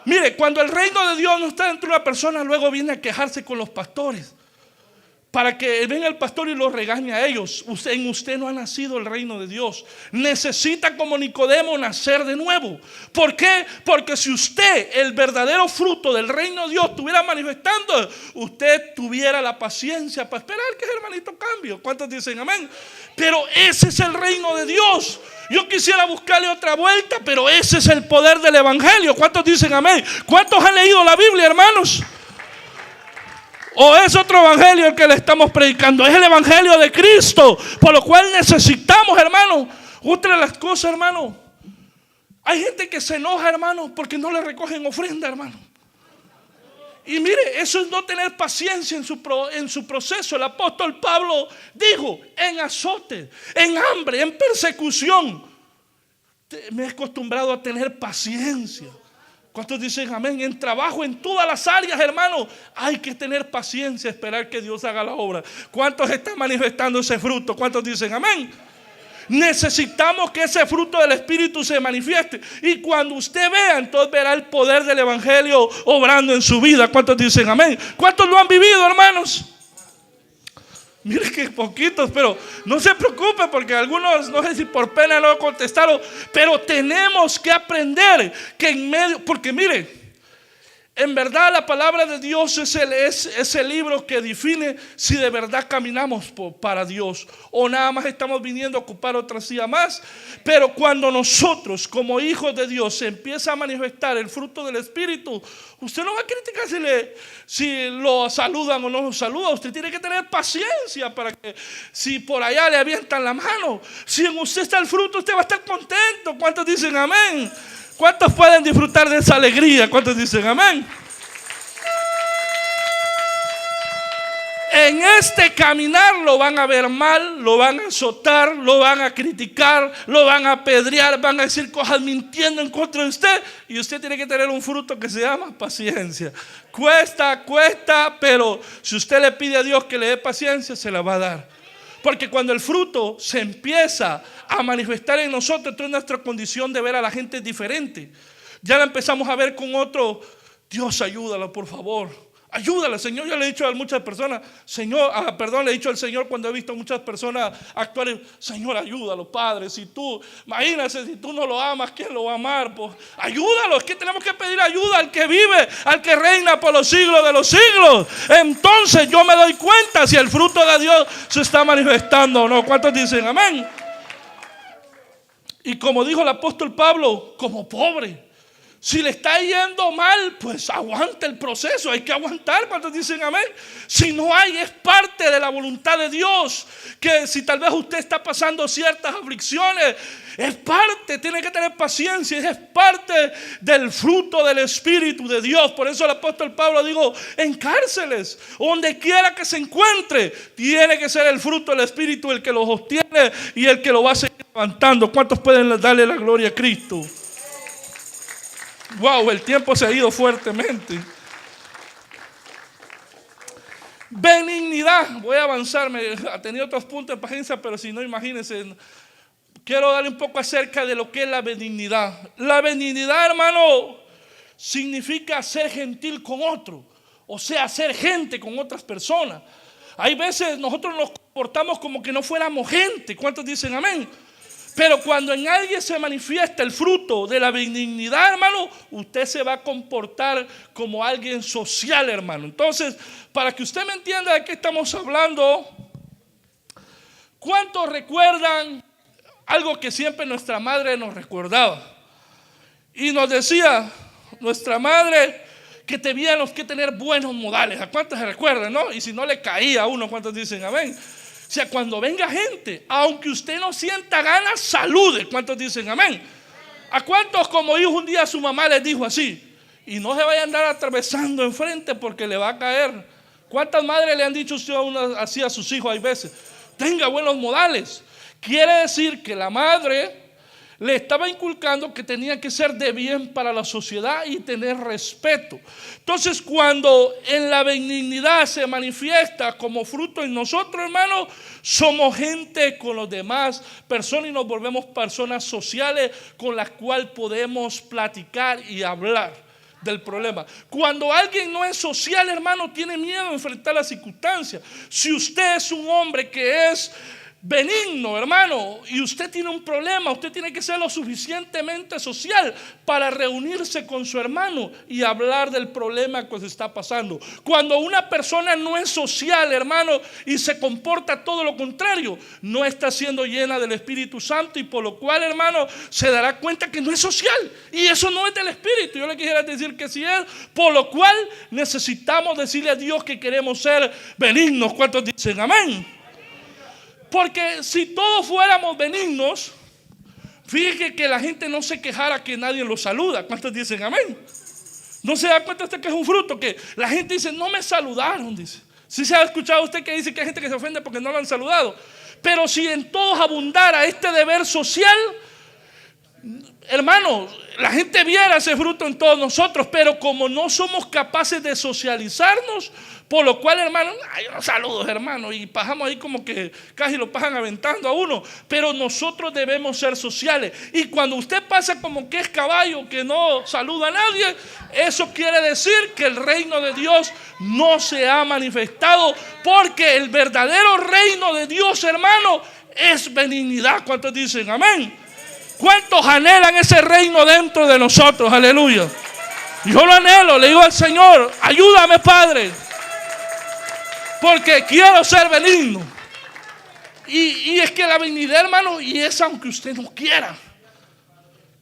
Mire, cuando el reino de Dios no está dentro de una persona, luego viene a quejarse con los pastores. para que venga el pastor y los regañe a ellos. En usted no ha nacido el reino de Dios. Necesita, como Nicodemo, nacer de nuevo. ¿Por qué? Porque si usted, el verdadero fruto del reino de Dios, estuviera manifestando, usted tuviera la paciencia para esperar que el hermanito cambie. ¿Cuántos dicen amén? Pero ese es el reino de Dios. Yo quisiera buscarle otra vuelta, pero ese es el poder del evangelio. ¿Cuántos dicen amén? ¿Cuántos han leído la Biblia, hermanos? ¿O es otro evangelio el que le estamos predicando? Es el evangelio de Cristo, por lo cual necesitamos, hermano. Otra de las cosas, hermano, hay gente que se enoja, hermano, porque no le recogen ofrenda, hermano. Y mire, eso es no tener paciencia en su proceso. El apóstol Pablo dijo: en azote, en hambre, en persecución, me he acostumbrado a tener paciencia. ¿Cuántos dicen amén? En trabajo, en todas las áreas, hermano, hay que tener paciencia, esperar que Dios haga la obra. ¿Cuántos están manifestando ese fruto? ¿Cuántos dicen amén? Necesitamos que ese fruto del Espíritu se manifieste. Y cuando usted vea, entonces verá el poder del evangelio obrando en su vida. ¿Cuántos dicen amén? ¿Cuántos lo han vivido, hermanos? Mire que poquitos, pero no se preocupe, porque algunos, no sé si por pena no contestaron, pero tenemos que aprender que en medio, porque mire, en verdad la palabra de Dios es el libro que define si de verdad caminamos para Dios o nada más estamos viniendo a ocupar otra silla más. Pero cuando nosotros como hijos de Dios se empieza a manifestar el fruto del Espíritu, usted no va a criticar si lo saludan o no lo saludan. Usted tiene que tener paciencia para que si por allá le avientan la mano, si en usted está el fruto, usted va a estar contento. ¿Cuántos dicen amén? ¿Cuántos pueden disfrutar de esa alegría? ¿Cuántos dicen amén? En este caminar lo van a ver mal, lo van a azotar, lo van a criticar, lo van a apedrear, van a decir cosas mintiendo en contra de usted. Y usted tiene que tener un fruto que se llama paciencia. Cuesta, pero si usted le pide a Dios que le dé paciencia, se la va a dar. Porque cuando el fruto se empieza a manifestar en nosotros, entonces nuestra condición de ver a la gente es diferente. Ya la empezamos a ver con otro. Dios, ayúdalo, por favor. Ayúdala, Señor. Yo le he dicho a muchas personas, Señor, le he dicho al Señor cuando he visto a muchas personas actuar, Señor, ayúdalo, Padre. Imagínate, si tú no lo amas, ¿quién lo va a amar? Pues, ayúdalo. Es que tenemos que pedir ayuda al que vive, al que reina por los siglos de los siglos. Entonces yo me doy cuenta si el fruto de Dios se está manifestando o no. ¿Cuántos dicen amén? Y como dijo el apóstol Pablo, como pobre, si le está yendo mal, pues aguanta el proceso, hay que aguantar. ¿Cuántos dicen amén? Si no hay, es parte de la voluntad de Dios. Que si tal vez usted está pasando ciertas aflicciones, es parte, tiene que tener paciencia, es parte del fruto del Espíritu de Dios. Por eso el apóstol Pablo dijo, en cárceles, donde quiera que se encuentre, tiene que ser el fruto del Espíritu el que lo sostiene y el que lo va a seguir levantando. ¿Cuántos pueden darle la gloria a Cristo? Wow, el tiempo se ha ido fuertemente. Benignidad. Voy a avanzarme. Tenía otros puntos de paciencia, pero si no, imagínense. Quiero darle un poco acerca de lo que es la benignidad. La benignidad, hermano, significa ser gentil con otro. O sea, ser gente con otras personas. Hay veces nosotros nos comportamos como que no fuéramos gente. ¿Cuántos dicen amén? Pero cuando en alguien se manifiesta el fruto de la benignidad, hermano, usted se va a comportar como alguien social, hermano. Entonces, para que usted me entienda de qué estamos hablando, ¿cuántos recuerdan algo que siempre nuestra madre nos recordaba? Y nos decía nuestra madre que teníamos que tener buenos modales. ¿A cuántos se recuerdan, no? Y si no le caía a uno, ¿cuántos dicen amén? O sea, cuando venga gente, aunque usted no sienta ganas, salude. ¿Cuántos dicen amén? ¿A cuántos como hijos un día su mamá les dijo así? Y no se vaya a andar atravesando enfrente porque le va a caer. ¿Cuántas madres le han dicho usted así a sus hijos? Hay veces, tenga buenos modales. Quiere decir que la madre le estaba inculcando que tenía que ser de bien para la sociedad y tener respeto. Entonces, cuando en la benignidad se manifiesta como fruto en nosotros, hermanos, somos gente con los demás personas y nos volvemos personas sociales con las cuales podemos platicar y hablar del problema. Cuando alguien no es social, hermano, tiene miedo de enfrentar las circunstancias. Si usted es un hombre que es benigno, hermano, y usted tiene un problema, usted tiene que ser lo suficientemente social para reunirse con su hermano y hablar del problema que se está pasando. Cuando una persona no es social, hermano, y se comporta todo lo contrario, no está siendo llena del Espíritu Santo, y por lo cual, hermano, se dará cuenta que no es social, y eso no es del Espíritu. Yo le quisiera decir que sí es, por lo cual necesitamos decirle a Dios que queremos ser benignos. ¿Cuántos dicen amén? Porque si todos fuéramos benignos, fíjese que la gente no se quejara que nadie los saluda. ¿Cuántos dicen amén? ¿No se da cuenta usted que es un fruto? Que la gente dice, no me saludaron, dice. ¿Sí se ha escuchado usted que dice que hay gente que se ofende porque no lo han saludado? Pero si en todos abundara este deber social, hermano, la gente viera ese fruto en todos nosotros. Pero como no somos capaces de socializarnos, por lo cual, hermano, yo no saludo, hermano, y pasamos ahí como que casi lo pasan aventando a uno. Pero nosotros debemos ser sociales. Y cuando usted pasa como que es caballo, que no saluda a nadie, eso quiere decir que el reino de Dios no se ha manifestado. Porque el verdadero reino de Dios, hermano, es benignidad. ¿Cuántos dicen amén? ¿Cuántos anhelan ese reino dentro de nosotros? Aleluya. Yo lo anhelo, le digo al Señor, ayúdame, Padre, porque quiero ser benigno. Y es que la benignidad, hermano, y es aunque usted no quiera.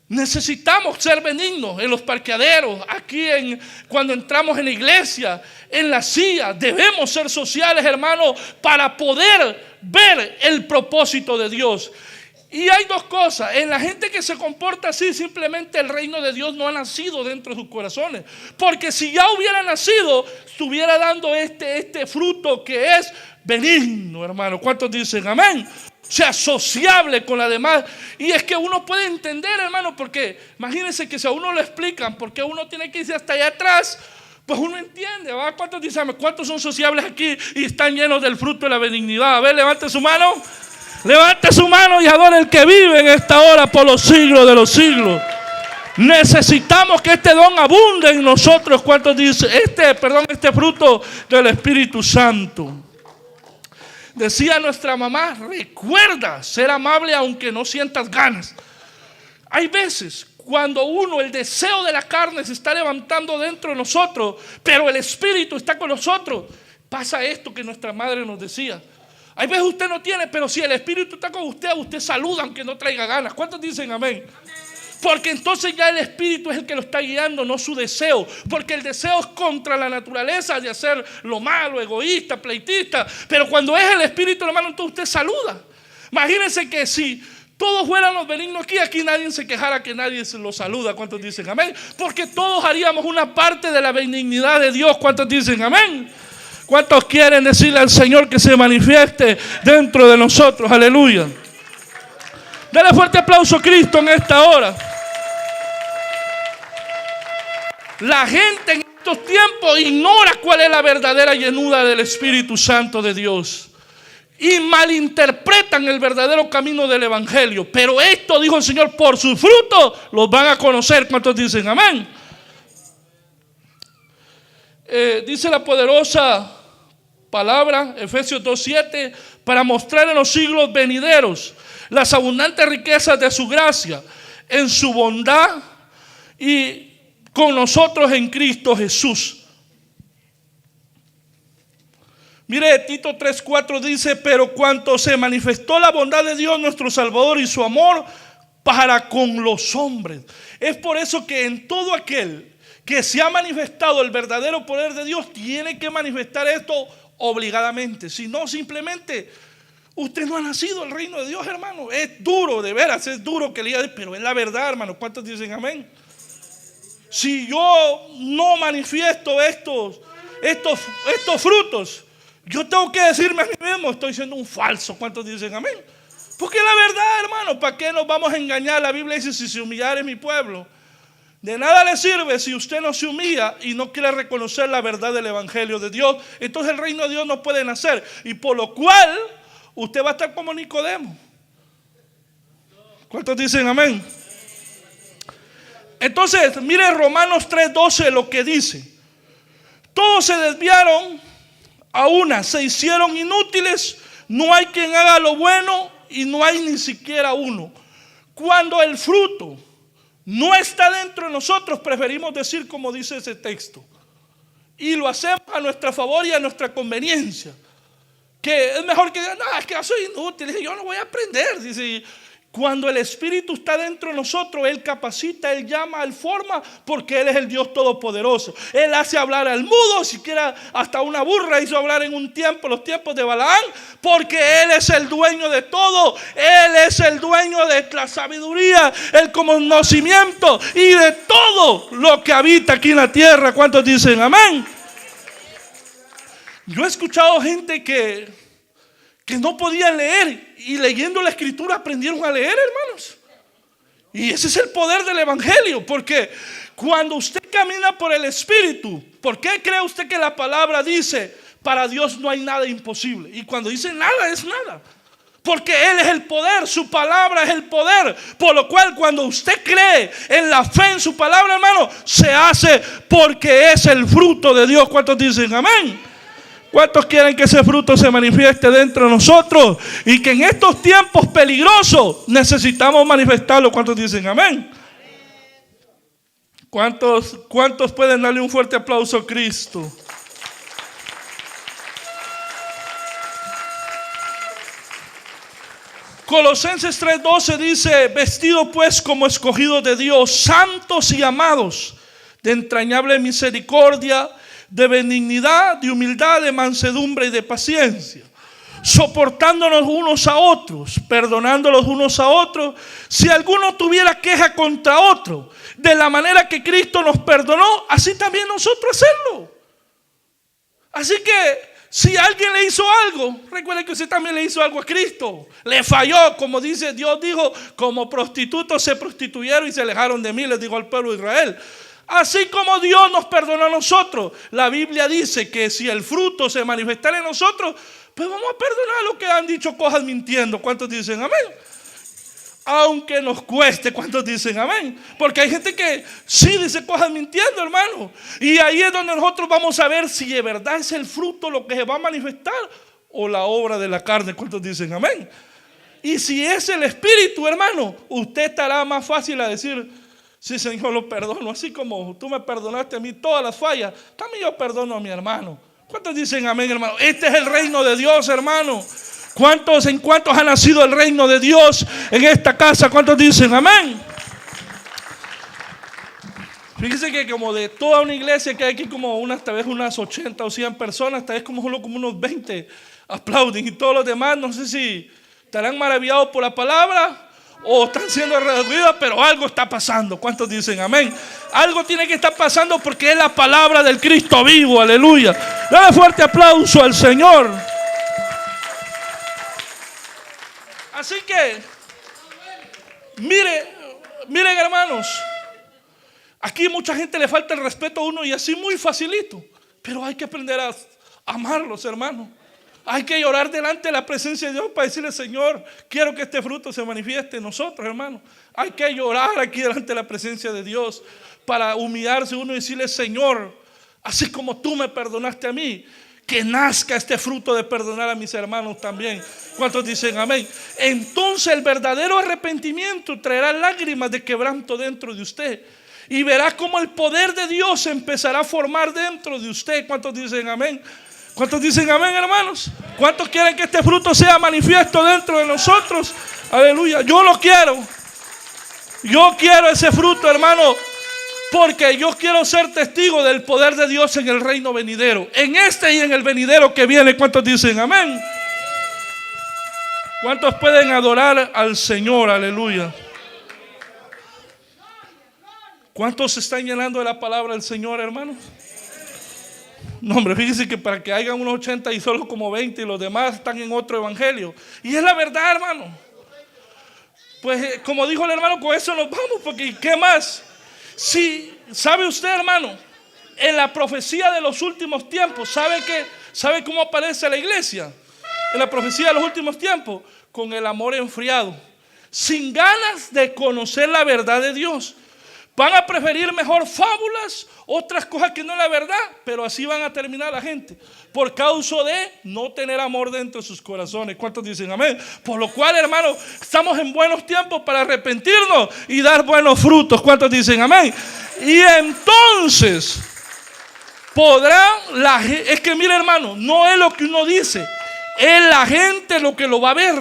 Necesitamos ser benignos en los parqueaderos, aquí cuando entramos en la iglesia, en la silla. Debemos ser sociales, hermano, para poder ver el propósito de Dios. Y hay dos cosas: en la gente que se comporta así, simplemente el reino de Dios no ha nacido dentro de sus corazones. Porque si ya hubiera nacido, estuviera dando este fruto que es benigno, hermano. ¿Cuántos dicen amén? O sea, sociable con la demás. Y es que uno puede entender, hermano, porque imagínense que si a uno lo explican por qué uno tiene que irse hasta allá atrás, pues uno entiende, ¿va? ¿Cuántos dicen? ¿Cuántos son sociables aquí y están llenos del fruto de la benignidad? A ver, levante su mano. Levante su mano y adore al que vive en esta hora por los siglos de los siglos. Necesitamos que este don abunde en nosotros. ¿Cuántos dicen? Este fruto del Espíritu Santo. Decía nuestra mamá, recuerda ser amable aunque no sientas ganas. Hay veces cuando el deseo de la carne se está levantando dentro de nosotros, pero el Espíritu está con nosotros. Pasa esto que nuestra madre nos decía. Hay veces usted no tiene, pero si el Espíritu está con usted saluda aunque no traiga ganas. ¿Cuántos dicen amén? Porque entonces ya el Espíritu es el que lo está guiando, no su deseo. Porque el deseo es contra la naturaleza de hacer lo malo, egoísta, pleitista. Pero cuando es el Espíritu, hermano, entonces usted saluda. Imagínense que si todos fuéramos benignos aquí nadie se quejara que nadie se lo saluda. ¿Cuántos dicen amén? Porque todos haríamos una parte de la benignidad de Dios. ¿Cuántos dicen amén? ¿Cuántos quieren decirle al Señor que se manifieste dentro de nosotros? Aleluya. Dale fuerte aplauso a Cristo en esta hora. La gente en estos tiempos ignora cuál es la verdadera llenura del Espíritu Santo de Dios y malinterpretan el verdadero camino del Evangelio. Pero esto, dijo el Señor, por sus frutos los van a conocer. ¿Cuántos dicen amén? Dice la poderosa palabra, Efesios 2:7, para mostrar en los siglos venideros las abundantes riquezas de su gracia en su bondad y con nosotros en Cristo Jesús. Mire, Tito 3:4 dice, pero cuanto se manifestó la bondad de Dios nuestro Salvador y su amor para con los hombres. Es por eso que en todo aquel que se ha manifestado el verdadero poder de Dios, tiene que manifestar esto obligadamente. Si no, simplemente usted no ha nacido el reino de Dios, hermano. Es duro, de veras, es duro que le diga, pero es la verdad, hermano. ¿Cuántos dicen amén? Si yo no manifiesto estos frutos, yo tengo que decirme a mí mismo, estoy siendo un falso. ¿Cuántos dicen amén? Porque es la verdad, hermano. ¿Para qué nos vamos a engañar? La Biblia dice, si se humillare mi pueblo, de nada le sirve si usted no se humilla y no quiere reconocer la verdad del Evangelio de Dios. Entonces el reino de Dios no puede nacer. Y por lo cual usted va a estar como Nicodemo. ¿Cuántos dicen amén? Entonces, mire Romanos 3:12 lo que dice. Todos se desviaron a una, se hicieron inútiles, no hay quien haga lo bueno y no hay ni siquiera uno. Cuando el fruto no está dentro de nosotros, preferimos decir como dice ese texto. Y lo hacemos a nuestra favor y a nuestra conveniencia. Que es mejor que digan, no, es que yo soy inútil, yo no voy a aprender. Dice, cuando el Espíritu está dentro de nosotros, Él capacita, Él llama, Él forma, porque Él es el Dios Todopoderoso. Él hace hablar al mudo, siquiera hasta una burra hizo hablar en un tiempo, los tiempos de Balaán, porque Él es el dueño de todo. Él es el dueño de la sabiduría, el conocimiento y de todo lo que habita aquí en la tierra. ¿Cuántos dicen amén? Yo he escuchado gente que no podían leer y leyendo la escritura aprendieron a leer, hermanos. Y ese es el poder del evangelio, porque cuando usted camina por el Espíritu, ¿por qué cree usted que la palabra dice, para Dios no hay nada imposible? Y cuando dice nada es nada, porque Él es el poder, su palabra es el poder. Por lo cual cuando usted cree en la fe en su palabra, hermano, se hace porque es el fruto de Dios. ¿Cuántos dicen amén? ¿Cuántos quieren que ese fruto se manifieste dentro de nosotros? Y que en estos tiempos peligrosos necesitamos manifestarlo. ¿Cuántos dicen amén? ¿Cuántos pueden darle un fuerte aplauso a Cristo? Colosenses 3:12 dice, vestidos pues como escogidos de Dios, santos y amados, de entrañable misericordia, de benignidad, de humildad, de mansedumbre y de paciencia, soportándonos unos a otros, perdonándolos unos a otros, si alguno tuviera queja contra otro, de la manera que Cristo nos perdonó, así también nosotros hacerlo. Así que si alguien le hizo algo, recuerde que usted también le hizo algo a Cristo. Le falló, como dice Dios, dijo, como prostitutos se prostituyeron y se alejaron de mí, les dijo al pueblo de Israel. Así como Dios nos perdonó a nosotros, la Biblia dice que si el fruto se manifestara en nosotros, pues vamos a perdonar lo que han dicho cosas mintiendo. ¿Cuántos dicen amén? Aunque nos cueste. ¿Cuántos dicen amén? Porque hay gente que sí dice cosas mintiendo, hermano. Y ahí es donde nosotros vamos a ver si de verdad es el fruto lo que se va a manifestar o la obra de la carne. ¿Cuántos dicen amén? Y si es el Espíritu, hermano, usted estará más fácil a decir, sí, Señor, lo perdono. Así como tú me perdonaste a mí todas las fallas, también yo perdono a mi hermano. ¿Cuántos dicen amén, hermano? Este es el reino de Dios, hermano. ¿En cuántos ha nacido el reino de Dios en esta casa? ¿Cuántos dicen amén? Fíjese que como de toda una iglesia que hay aquí como tal vez unas 80 o 100 personas, tal vez como unos 20 aplauden y todos los demás, no sé si estarán maravillados por la palabra o están siendo redarguidos, pero algo está pasando. ¿Cuántos dicen amén? Algo tiene que estar pasando porque es la palabra del Cristo vivo, aleluya. Dale fuerte aplauso al Señor. Así que, miren hermanos, aquí mucha gente le falta el respeto a uno y así muy facilito, pero hay que aprender a amarlos, hermanos. Hay que llorar delante de la presencia de Dios para decirle, Señor, quiero que este fruto se manifieste en nosotros, hermano. Hay que llorar aquí delante de la presencia de Dios para humillarse uno y decirle, Señor, así como tú me perdonaste a mí, que nazca este fruto de perdonar a mis hermanos también. ¿Cuántos dicen amén? Entonces el verdadero arrepentimiento traerá lágrimas de quebranto dentro de usted y verá cómo el poder de Dios empezará a formar dentro de usted. ¿Cuántos dicen amén? ¿Cuántos dicen amén, hermanos? ¿Cuántos quieren que este fruto sea manifiesto dentro de nosotros? Aleluya, yo lo quiero. Yo quiero ese fruto, hermano, porque yo quiero ser testigo del poder de Dios en el reino venidero, en este y en el venidero que viene. ¿Cuántos dicen amén? ¿Cuántos pueden adorar al Señor? Aleluya. ¿Cuántos se están llenando de la palabra del Señor, hermanos? No, hombre, fíjense que para que hayan unos 80 y solo como 20 y los demás están en otro evangelio. Y es la verdad, hermano. Pues como dijo el hermano, con eso nos vamos, porque ¿qué más? Si sabe usted, hermano, en la profecía de los últimos tiempos, ¿sabe cómo aparece la iglesia? En la profecía de los últimos tiempos, con el amor enfriado, sin ganas de conocer la verdad de Dios. Van a preferir mejor fábulas, otras cosas que no es la verdad, pero así van a terminar la gente, por causa de no tener amor dentro de sus corazones. ¿Cuántos dicen amén? Por lo cual, hermano, estamos en buenos tiempos para arrepentirnos y dar buenos frutos. ¿Cuántos dicen amén? Y entonces es que mire, hermano, no es lo que uno dice, es la gente lo que lo va a ver.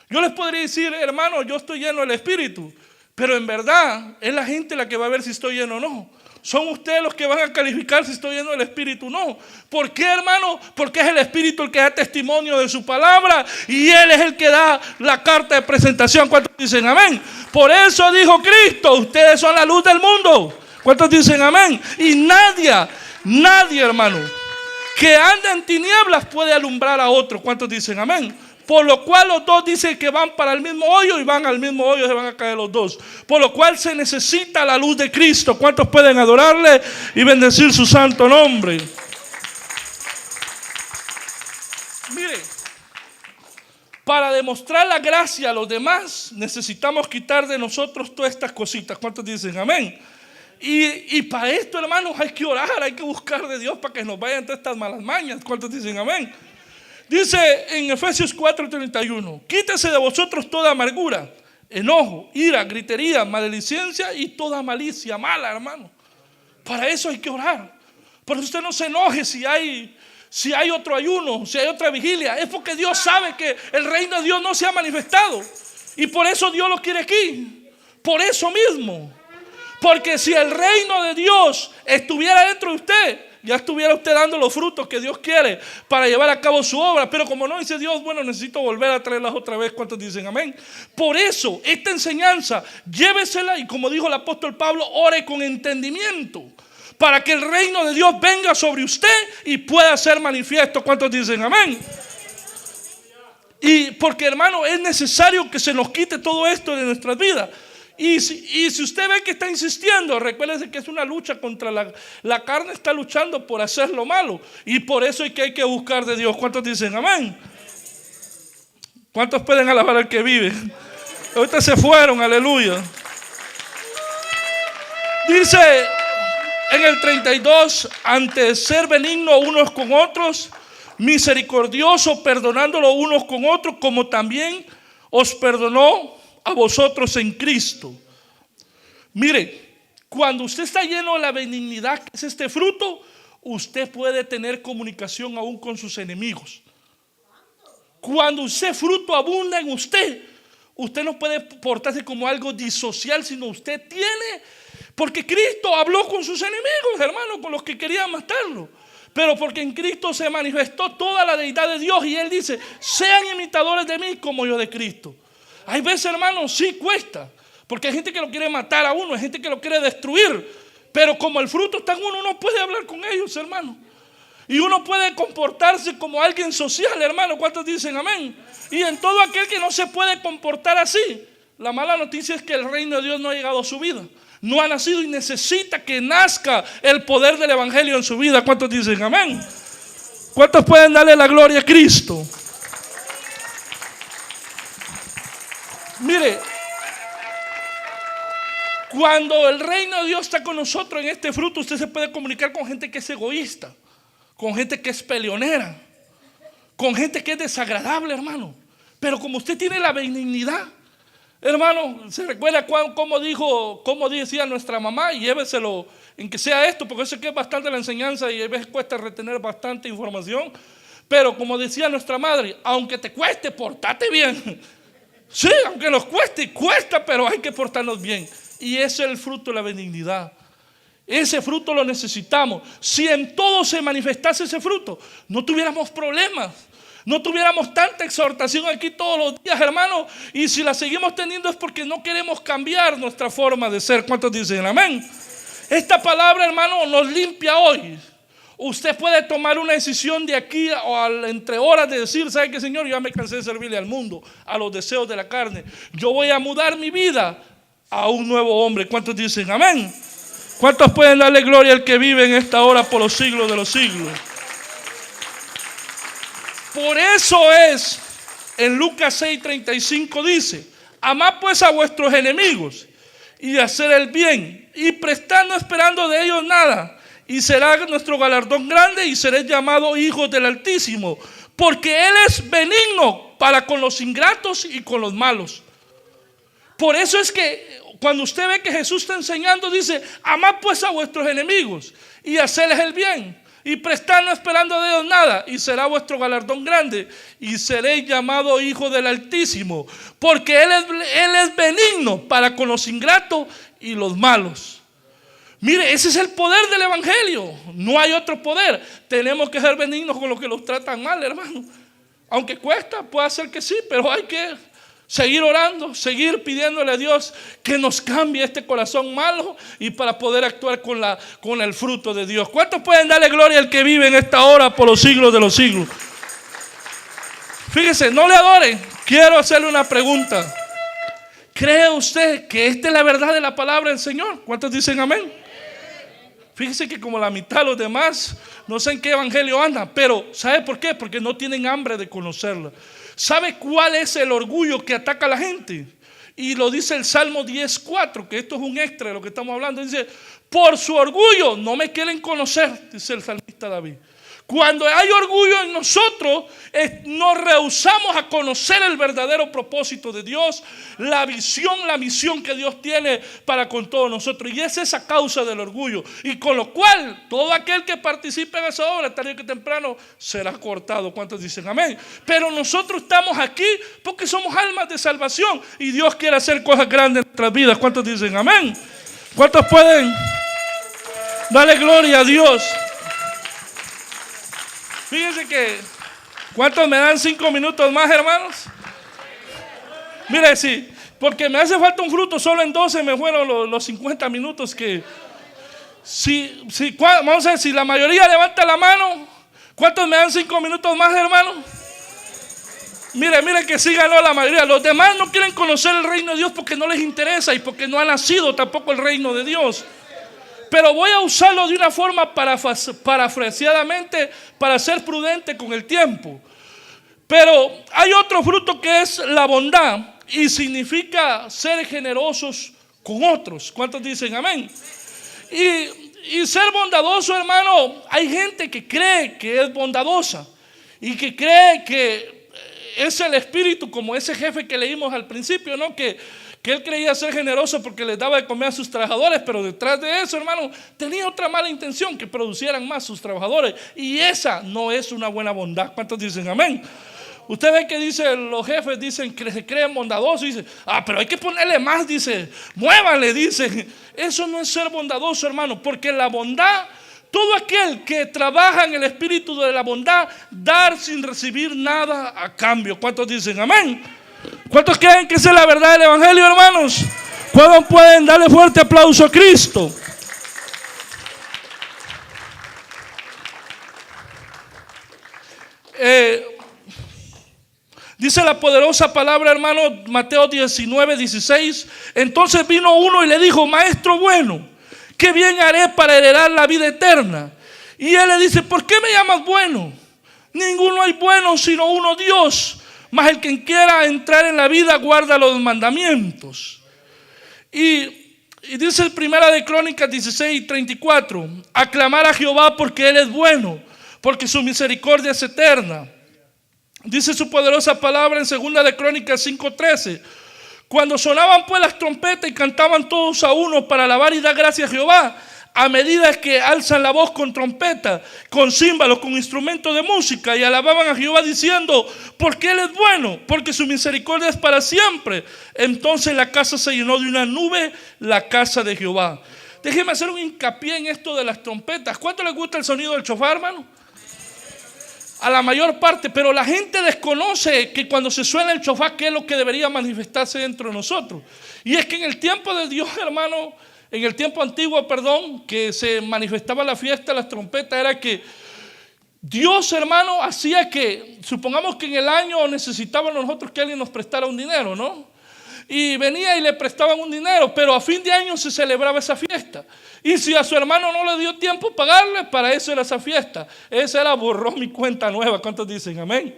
Yo les podría decir, hermano, yo estoy lleno del Espíritu, pero en verdad es la gente la que va a ver si estoy lleno o no. Son ustedes los que van a calificar si estoy lleno del Espíritu o no. ¿Por qué, hermano? Porque es el Espíritu el que da testimonio de su palabra y Él es el que da la carta de presentación. ¿Cuántos dicen amén? Por eso dijo Cristo, ustedes son la luz del mundo. ¿Cuántos dicen amén? Y nadie, hermano, que anda en tinieblas puede alumbrar a otro. ¿Cuántos dicen amén? Por lo cual los dos dicen que van para el mismo hoyo y van al mismo hoyo, se van a caer los dos. Por lo cual se necesita la luz de Cristo. ¿Cuántos pueden adorarle y bendecir su santo nombre? Mire, para demostrar la gracia a los demás necesitamos quitar de nosotros todas estas cositas. ¿Cuántos dicen amén? Y para esto, hermanos, hay que orar, hay que buscar de Dios para que nos vayan todas estas malas mañas. ¿Cuántos dicen amén? Dice en Efesios 4:31, quítese de vosotros toda amargura, enojo, ira, gritería, maledicencia y toda malicia mala, hermano. Para eso hay que orar. Pero usted no se enoje si hay otro ayuno, si hay otra vigilia. Es porque Dios sabe que el reino de Dios no se ha manifestado. Y por eso Dios lo quiere aquí. Por eso mismo. Porque si el reino de Dios estuviera dentro de usted, ya estuviera usted dando los frutos que Dios quiere para llevar a cabo su obra. Pero como no dice Dios, bueno, necesito volver a traerlas otra vez. ¿Cuántos dicen amén? Por eso, esta enseñanza, llévesela y como dijo el apóstol Pablo, ore con entendimiento para que el reino de Dios venga sobre usted y pueda ser manifiesto. ¿Cuántos dicen amén? Y porque, hermano, es necesario que se nos quite todo esto de nuestras vidas. Y si usted ve que está insistiendo, recuérdese que es una lucha contra la carne, está luchando por hacer lo malo. Y por eso es que hay que buscar de Dios. ¿Cuántos dicen amén? ¿Cuántos pueden alabar al que vive? Ahorita se fueron, aleluya. Dice en el 32, antes ser benigno unos con otros, misericordioso, perdonándolo unos con otros, como también os perdonó a vosotros en Cristo. Mire, cuando usted está lleno de la benignidad, que es este fruto, usted puede tener comunicación aún con sus enemigos. Cuando ese fruto abunda en usted, usted no puede portarse como algo disocial, sino usted tiene, porque Cristo habló con sus enemigos, hermano, con los que querían matarlo. Pero porque en Cristo se manifestó toda la deidad de Dios y Él dice, sean imitadores de mí como yo de Cristo. Hay veces, hermano, sí cuesta, porque hay gente que lo quiere matar a uno, hay gente que lo quiere destruir, pero como el fruto está en uno, uno puede hablar con ellos, hermano. Y uno puede comportarse como alguien social, hermano. ¿Cuántos dicen amén? Y en todo aquel que no se puede comportar así, la mala noticia es que el reino de Dios no ha llegado a su vida. No ha nacido y necesita que nazca el poder del evangelio en su vida. ¿Cuántos dicen amén? ¿Cuántos pueden darle la gloria a Cristo? Mire, cuando el reino de Dios está con nosotros en este fruto, usted se puede comunicar con gente que es egoísta, con gente que es peleonera, con gente que es desagradable, hermano. Pero como usted tiene la benignidad, hermano, se recuerda cómo decía nuestra mamá, y lléveselo en que sea esto, porque eso que es bastante la enseñanza y a veces cuesta retener bastante información. Pero como decía nuestra madre, aunque te cueste, portate bien. Sí, aunque nos cuesta, pero hay que portarnos bien. Y ese es el fruto de la benignidad. Ese fruto lo necesitamos. Si en todo se manifestase ese fruto, no tuviéramos problemas, no tuviéramos tanta exhortación aquí todos los días, hermano. Y si la seguimos teniendo es porque no queremos cambiar nuestra forma de ser. ¿Cuántos dicen amén? Esta palabra, hermano, nos limpia hoy. Usted puede tomar una decisión de aquí o entre horas de decir, ¿sabe qué, Señor? Yo ya me cansé de servirle al mundo, a los deseos de la carne. Yo voy a mudar mi vida a un nuevo hombre. ¿Cuántos dicen amén? ¿Cuántos pueden darle gloria al que vive en esta hora por los siglos de los siglos? Por eso es, en Lucas 6:35 dice, amad pues a vuestros enemigos y hacer el bien, y prestar no esperando de ellos nada. Y será nuestro galardón grande, y seré llamado hijos del Altísimo, porque Él es benigno para con los ingratos y con los malos. Por eso es que cuando usted ve que Jesús está enseñando, dice: amad pues a vuestros enemigos y hacedles el bien, y prestad no esperando de ellos nada, y será vuestro galardón grande, y seréis llamado hijo del Altísimo, porque Él es benigno para con los ingratos y los malos. Mire, ese es el poder del Evangelio. No hay otro poder. Tenemos que ser benignos con los que los tratan mal, hermano. Aunque cuesta, puede ser que sí, pero hay que seguir orando, seguir pidiéndole a Dios que nos cambie este corazón malo, y para poder actuar con el fruto de Dios. ¿Cuántos pueden darle gloria al que vive en esta hora por los siglos de los siglos? Fíjese, no le adoren. Quiero hacerle una pregunta. ¿Cree usted que esta es la verdad de la palabra del Señor? ¿Cuántos dicen amén? Fíjese que como la mitad de los demás no sé en qué evangelio andan, pero ¿sabe por qué? Porque no tienen hambre de conocerla. ¿Sabe cuál es el orgullo que ataca a la gente? Y lo dice el Salmo 10:4, que esto es un extra de lo que estamos hablando. Dice: por su orgullo no me quieren conocer, dice el salmista David. Cuando hay orgullo en nosotros, nos rehusamos a conocer el verdadero propósito de Dios, la visión, la misión que Dios tiene para con todos nosotros. Y es esa causa del orgullo. Y con lo cual, todo aquel que participe en esa obra, tarde que temprano, será cortado. ¿Cuántos dicen amén? Pero nosotros estamos aquí porque somos almas de salvación, y Dios quiere hacer cosas grandes en nuestras vidas. ¿Cuántos dicen amén? ¿Cuántos pueden darle gloria a Dios? Fíjense que, ¿cuántos me dan 5 minutos más, hermanos? Mire, sí, porque me hace falta un fruto, solo en 12 me fueron los 50 minutos que... vamos a ver, si la mayoría levanta la mano, ¿cuántos me dan 5 minutos más, hermano? Mire que sí ganó la mayoría. Los demás no quieren conocer el reino de Dios porque no les interesa y porque no ha nacido tampoco el reino de Dios. Pero voy a usarlo de una forma parafraseadamente para ser prudente con el tiempo. Pero hay otro fruto que es la bondad, y significa ser generosos con otros. ¿Cuántos dicen amén? Y ser bondadoso, hermano, hay gente que cree que es bondadosa y que cree que es el espíritu, como ese jefe que leímos al principio, ¿no? Que él creía ser generoso porque les daba de comer a sus trabajadores, pero detrás de eso, hermano, tenía otra mala intención, que producieran más sus trabajadores, y esa no es una buena bondad. ¿Cuántos dicen amén? Usted ve que los jefes dicen que se creen bondadosos, y dicen: pero hay que ponerle más, dice, muévale, dice. Eso no es ser bondadoso, hermano, porque la bondad, todo aquel que trabaja en el espíritu de la bondad, dar sin recibir nada a cambio. ¿Cuántos dicen amén? ¿Cuántos creen que esa es la verdad del evangelio, hermanos? ¿Cuántos pueden darle fuerte aplauso a Cristo? Dice la poderosa palabra, hermano, Mateo 19:16. Entonces vino uno y le dijo: maestro bueno, ¿qué bien haré para heredar la vida eterna? Y él le dice: ¿por qué me llamas bueno? Ninguno hay bueno sino uno, Dios. Mas el que quiera entrar en la vida guarda los mandamientos. Y dice Primera de Crónicas 16:34: aclamar a Jehová porque Él es bueno, porque su misericordia es eterna. Dice su poderosa palabra en Segunda de Crónicas 5:13: cuando sonaban pues las trompetas y cantaban todos a uno para alabar y dar gracias a Jehová, a medida que alzan la voz con trompeta, con címbalos, con instrumentos de música, y alababan a Jehová diciendo: porque Él es bueno, porque su misericordia es para siempre. Entonces la casa se llenó de una nube, la casa de Jehová. Déjeme hacer un hincapié en esto de las trompetas. ¿Cuánto les gusta el sonido del shofar, hermano? A la mayor parte, pero la gente desconoce que cuando se suena el shofar, ¿qué es lo que debería manifestarse dentro de nosotros? Y es que en el tiempo de Dios, hermano, en el tiempo antiguo, que se manifestaba la fiesta de las trompetas, era que Dios, hermano, hacía que, supongamos que en el año necesitábamos nosotros que alguien nos prestara un dinero, ¿no? Y venía y le prestaban un dinero, pero a fin de año se celebraba esa fiesta. Y si a su hermano no le dio tiempo pagarle, para eso era esa fiesta. Esa era borrón mi cuenta nueva. ¿Cuántos dicen amén?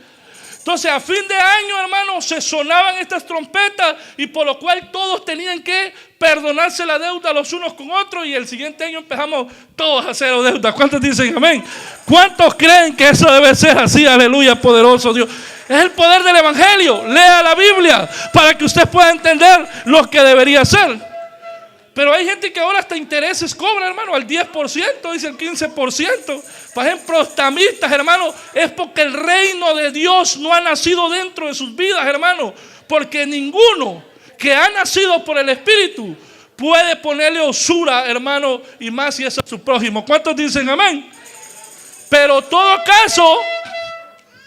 Entonces a fin de año, hermano, se sonaban estas trompetas y por lo cual todos tenían que perdonarse la deuda los unos con otros, y el siguiente año empezamos todos a hacer deuda. ¿Cuántos dicen amén? ¿Cuántos creen que eso debe ser así? Aleluya, poderoso Dios. Es el poder del evangelio. Lea la Biblia para que usted pueda entender lo que debería ser. Pero hay gente que ahora hasta intereses cobra, hermano, al 10%, dice el 15%. Por ejemplo, prestamistas, hermano, es porque el reino de Dios no ha nacido dentro de sus vidas, hermano. Porque ninguno que ha nacido por el Espíritu puede ponerle usura, hermano, y más si es a su prójimo. ¿Cuántos dicen amén? Pero en todo caso,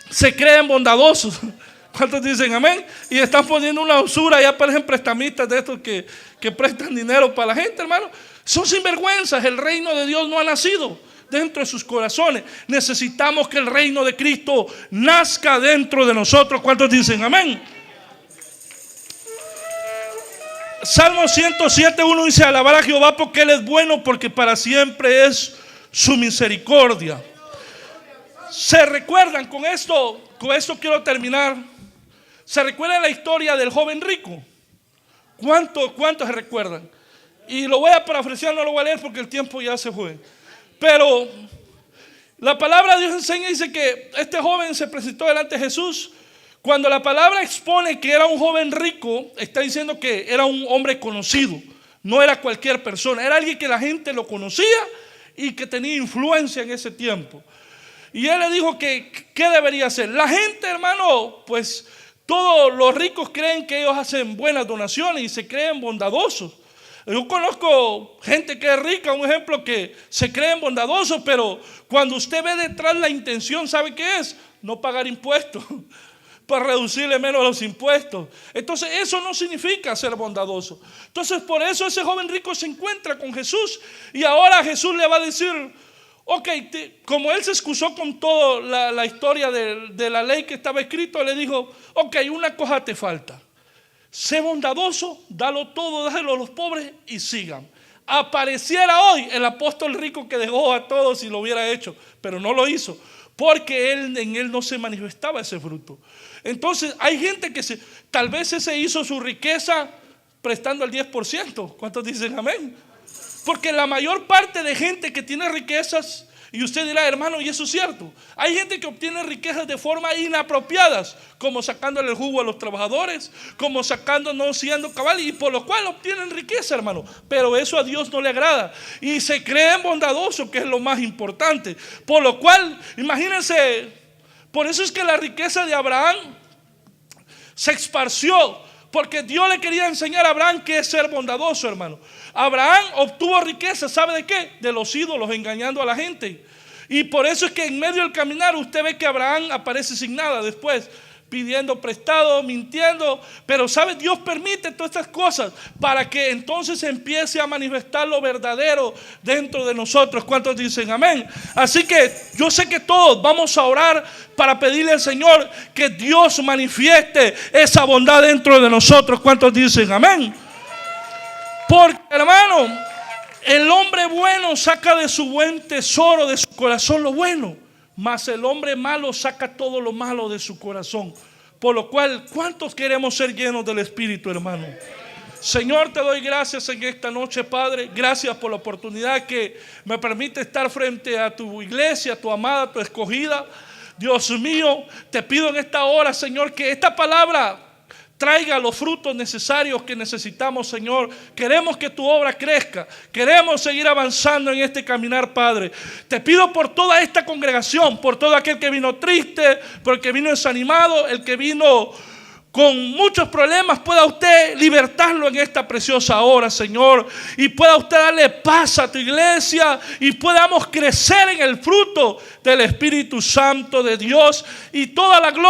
se creen bondadosos. ¿Cuántos dicen amén? Y están poniendo una usura, ya parecen prestamistas de estos que prestan dinero para la gente, hermano. Son sinvergüenzas. El reino de Dios no ha nacido dentro de sus corazones. Necesitamos que el reino de Cristo nazca dentro de nosotros. ¿Cuántos dicen amén? Salmo 107:1 dice: alabar a Jehová porque Él es bueno, porque para siempre es su misericordia. ¿Se recuerdan? Con esto quiero terminar. ¿Se recuerdan la historia del joven rico? ¿Cuántos se recuerdan? Y lo voy a parafrasear, no lo voy a leer porque el tiempo ya se fue. Pero la palabra de Dios enseña, dice que este joven se presentó delante de Jesús. Cuando la palabra expone que era un joven rico, está diciendo que era un hombre conocido. No era cualquier persona, era alguien que la gente lo conocía y que tenía influencia en ese tiempo. Y él le dijo que ¿qué debería hacer? La gente, hermano, pues todos los ricos creen que ellos hacen buenas donaciones y se creen bondadosos. Yo conozco gente que es rica, un ejemplo, que se creen bondadosos, pero cuando usted ve detrás la intención, ¿sabe qué es? No pagar impuestos, para reducirle menos los impuestos. Entonces eso no significa ser bondadoso. Entonces por eso ese joven rico se encuentra con Jesús, y ahora Jesús le va a decir: ok, como él se excusó con toda la historia de la ley que estaba escrito, le dijo: ok, una cosa te falta. Sé bondadoso, dalo todo, déjalo a los pobres y sigan. Apareciera hoy el apóstol rico que dejó a todos y lo hubiera hecho, pero no lo hizo, porque en él no se manifestaba ese fruto. Entonces hay gente que tal vez ese hizo su riqueza prestando el 10%. ¿Cuántos dicen amén? Porque la mayor parte de gente que tiene riquezas, y usted dirá: hermano, y eso es cierto, hay gente que obtiene riquezas de forma inapropiadas, como sacándole el jugo a los trabajadores, como sacando, no siendo cabal, y por lo cual obtienen riqueza, hermano. Pero eso a Dios no le agrada, y se creen bondadosos, que es lo más importante. Por lo cual, imagínense, por eso es que la riqueza de Abraham se esparció, porque Dios le quería enseñar a Abraham qué es ser bondadoso, hermano. Abraham obtuvo riqueza, ¿sabe de qué? De los ídolos, engañando a la gente. Y por eso es que en medio del caminar usted ve que Abraham aparece sin nada después, pidiendo prestado, mintiendo. Pero ¿sabe? Dios permite todas estas cosas para que entonces empiece a manifestar lo verdadero dentro de nosotros. ¿Cuántos dicen amén? Así que yo sé que todos vamos a orar para pedirle al Señor que Dios manifieste esa bondad dentro de nosotros. ¿Cuántos dicen amén? Porque, hermano, el hombre bueno saca de su buen tesoro, de su corazón, lo bueno, mas el hombre malo saca todo lo malo de su corazón. Por lo cual, ¿cuántos queremos ser llenos del Espíritu, hermano? Señor, te doy gracias en esta noche, Padre. Gracias por la oportunidad que me permite estar frente a tu iglesia, a tu amada, a tu escogida. Dios mío, te pido en esta hora, Señor, que esta palabra traiga los frutos necesarios que necesitamos, Señor. Queremos que tu obra crezca. Queremos seguir avanzando en este caminar, Padre. Te pido por toda esta congregación, por todo aquel que vino triste, por el que vino desanimado, el que vino con muchos problemas, pueda usted libertarlo en esta preciosa hora, Señor. Y pueda usted darle paz a tu iglesia y podamos crecer en el fruto del Espíritu Santo de Dios. Y toda la gloria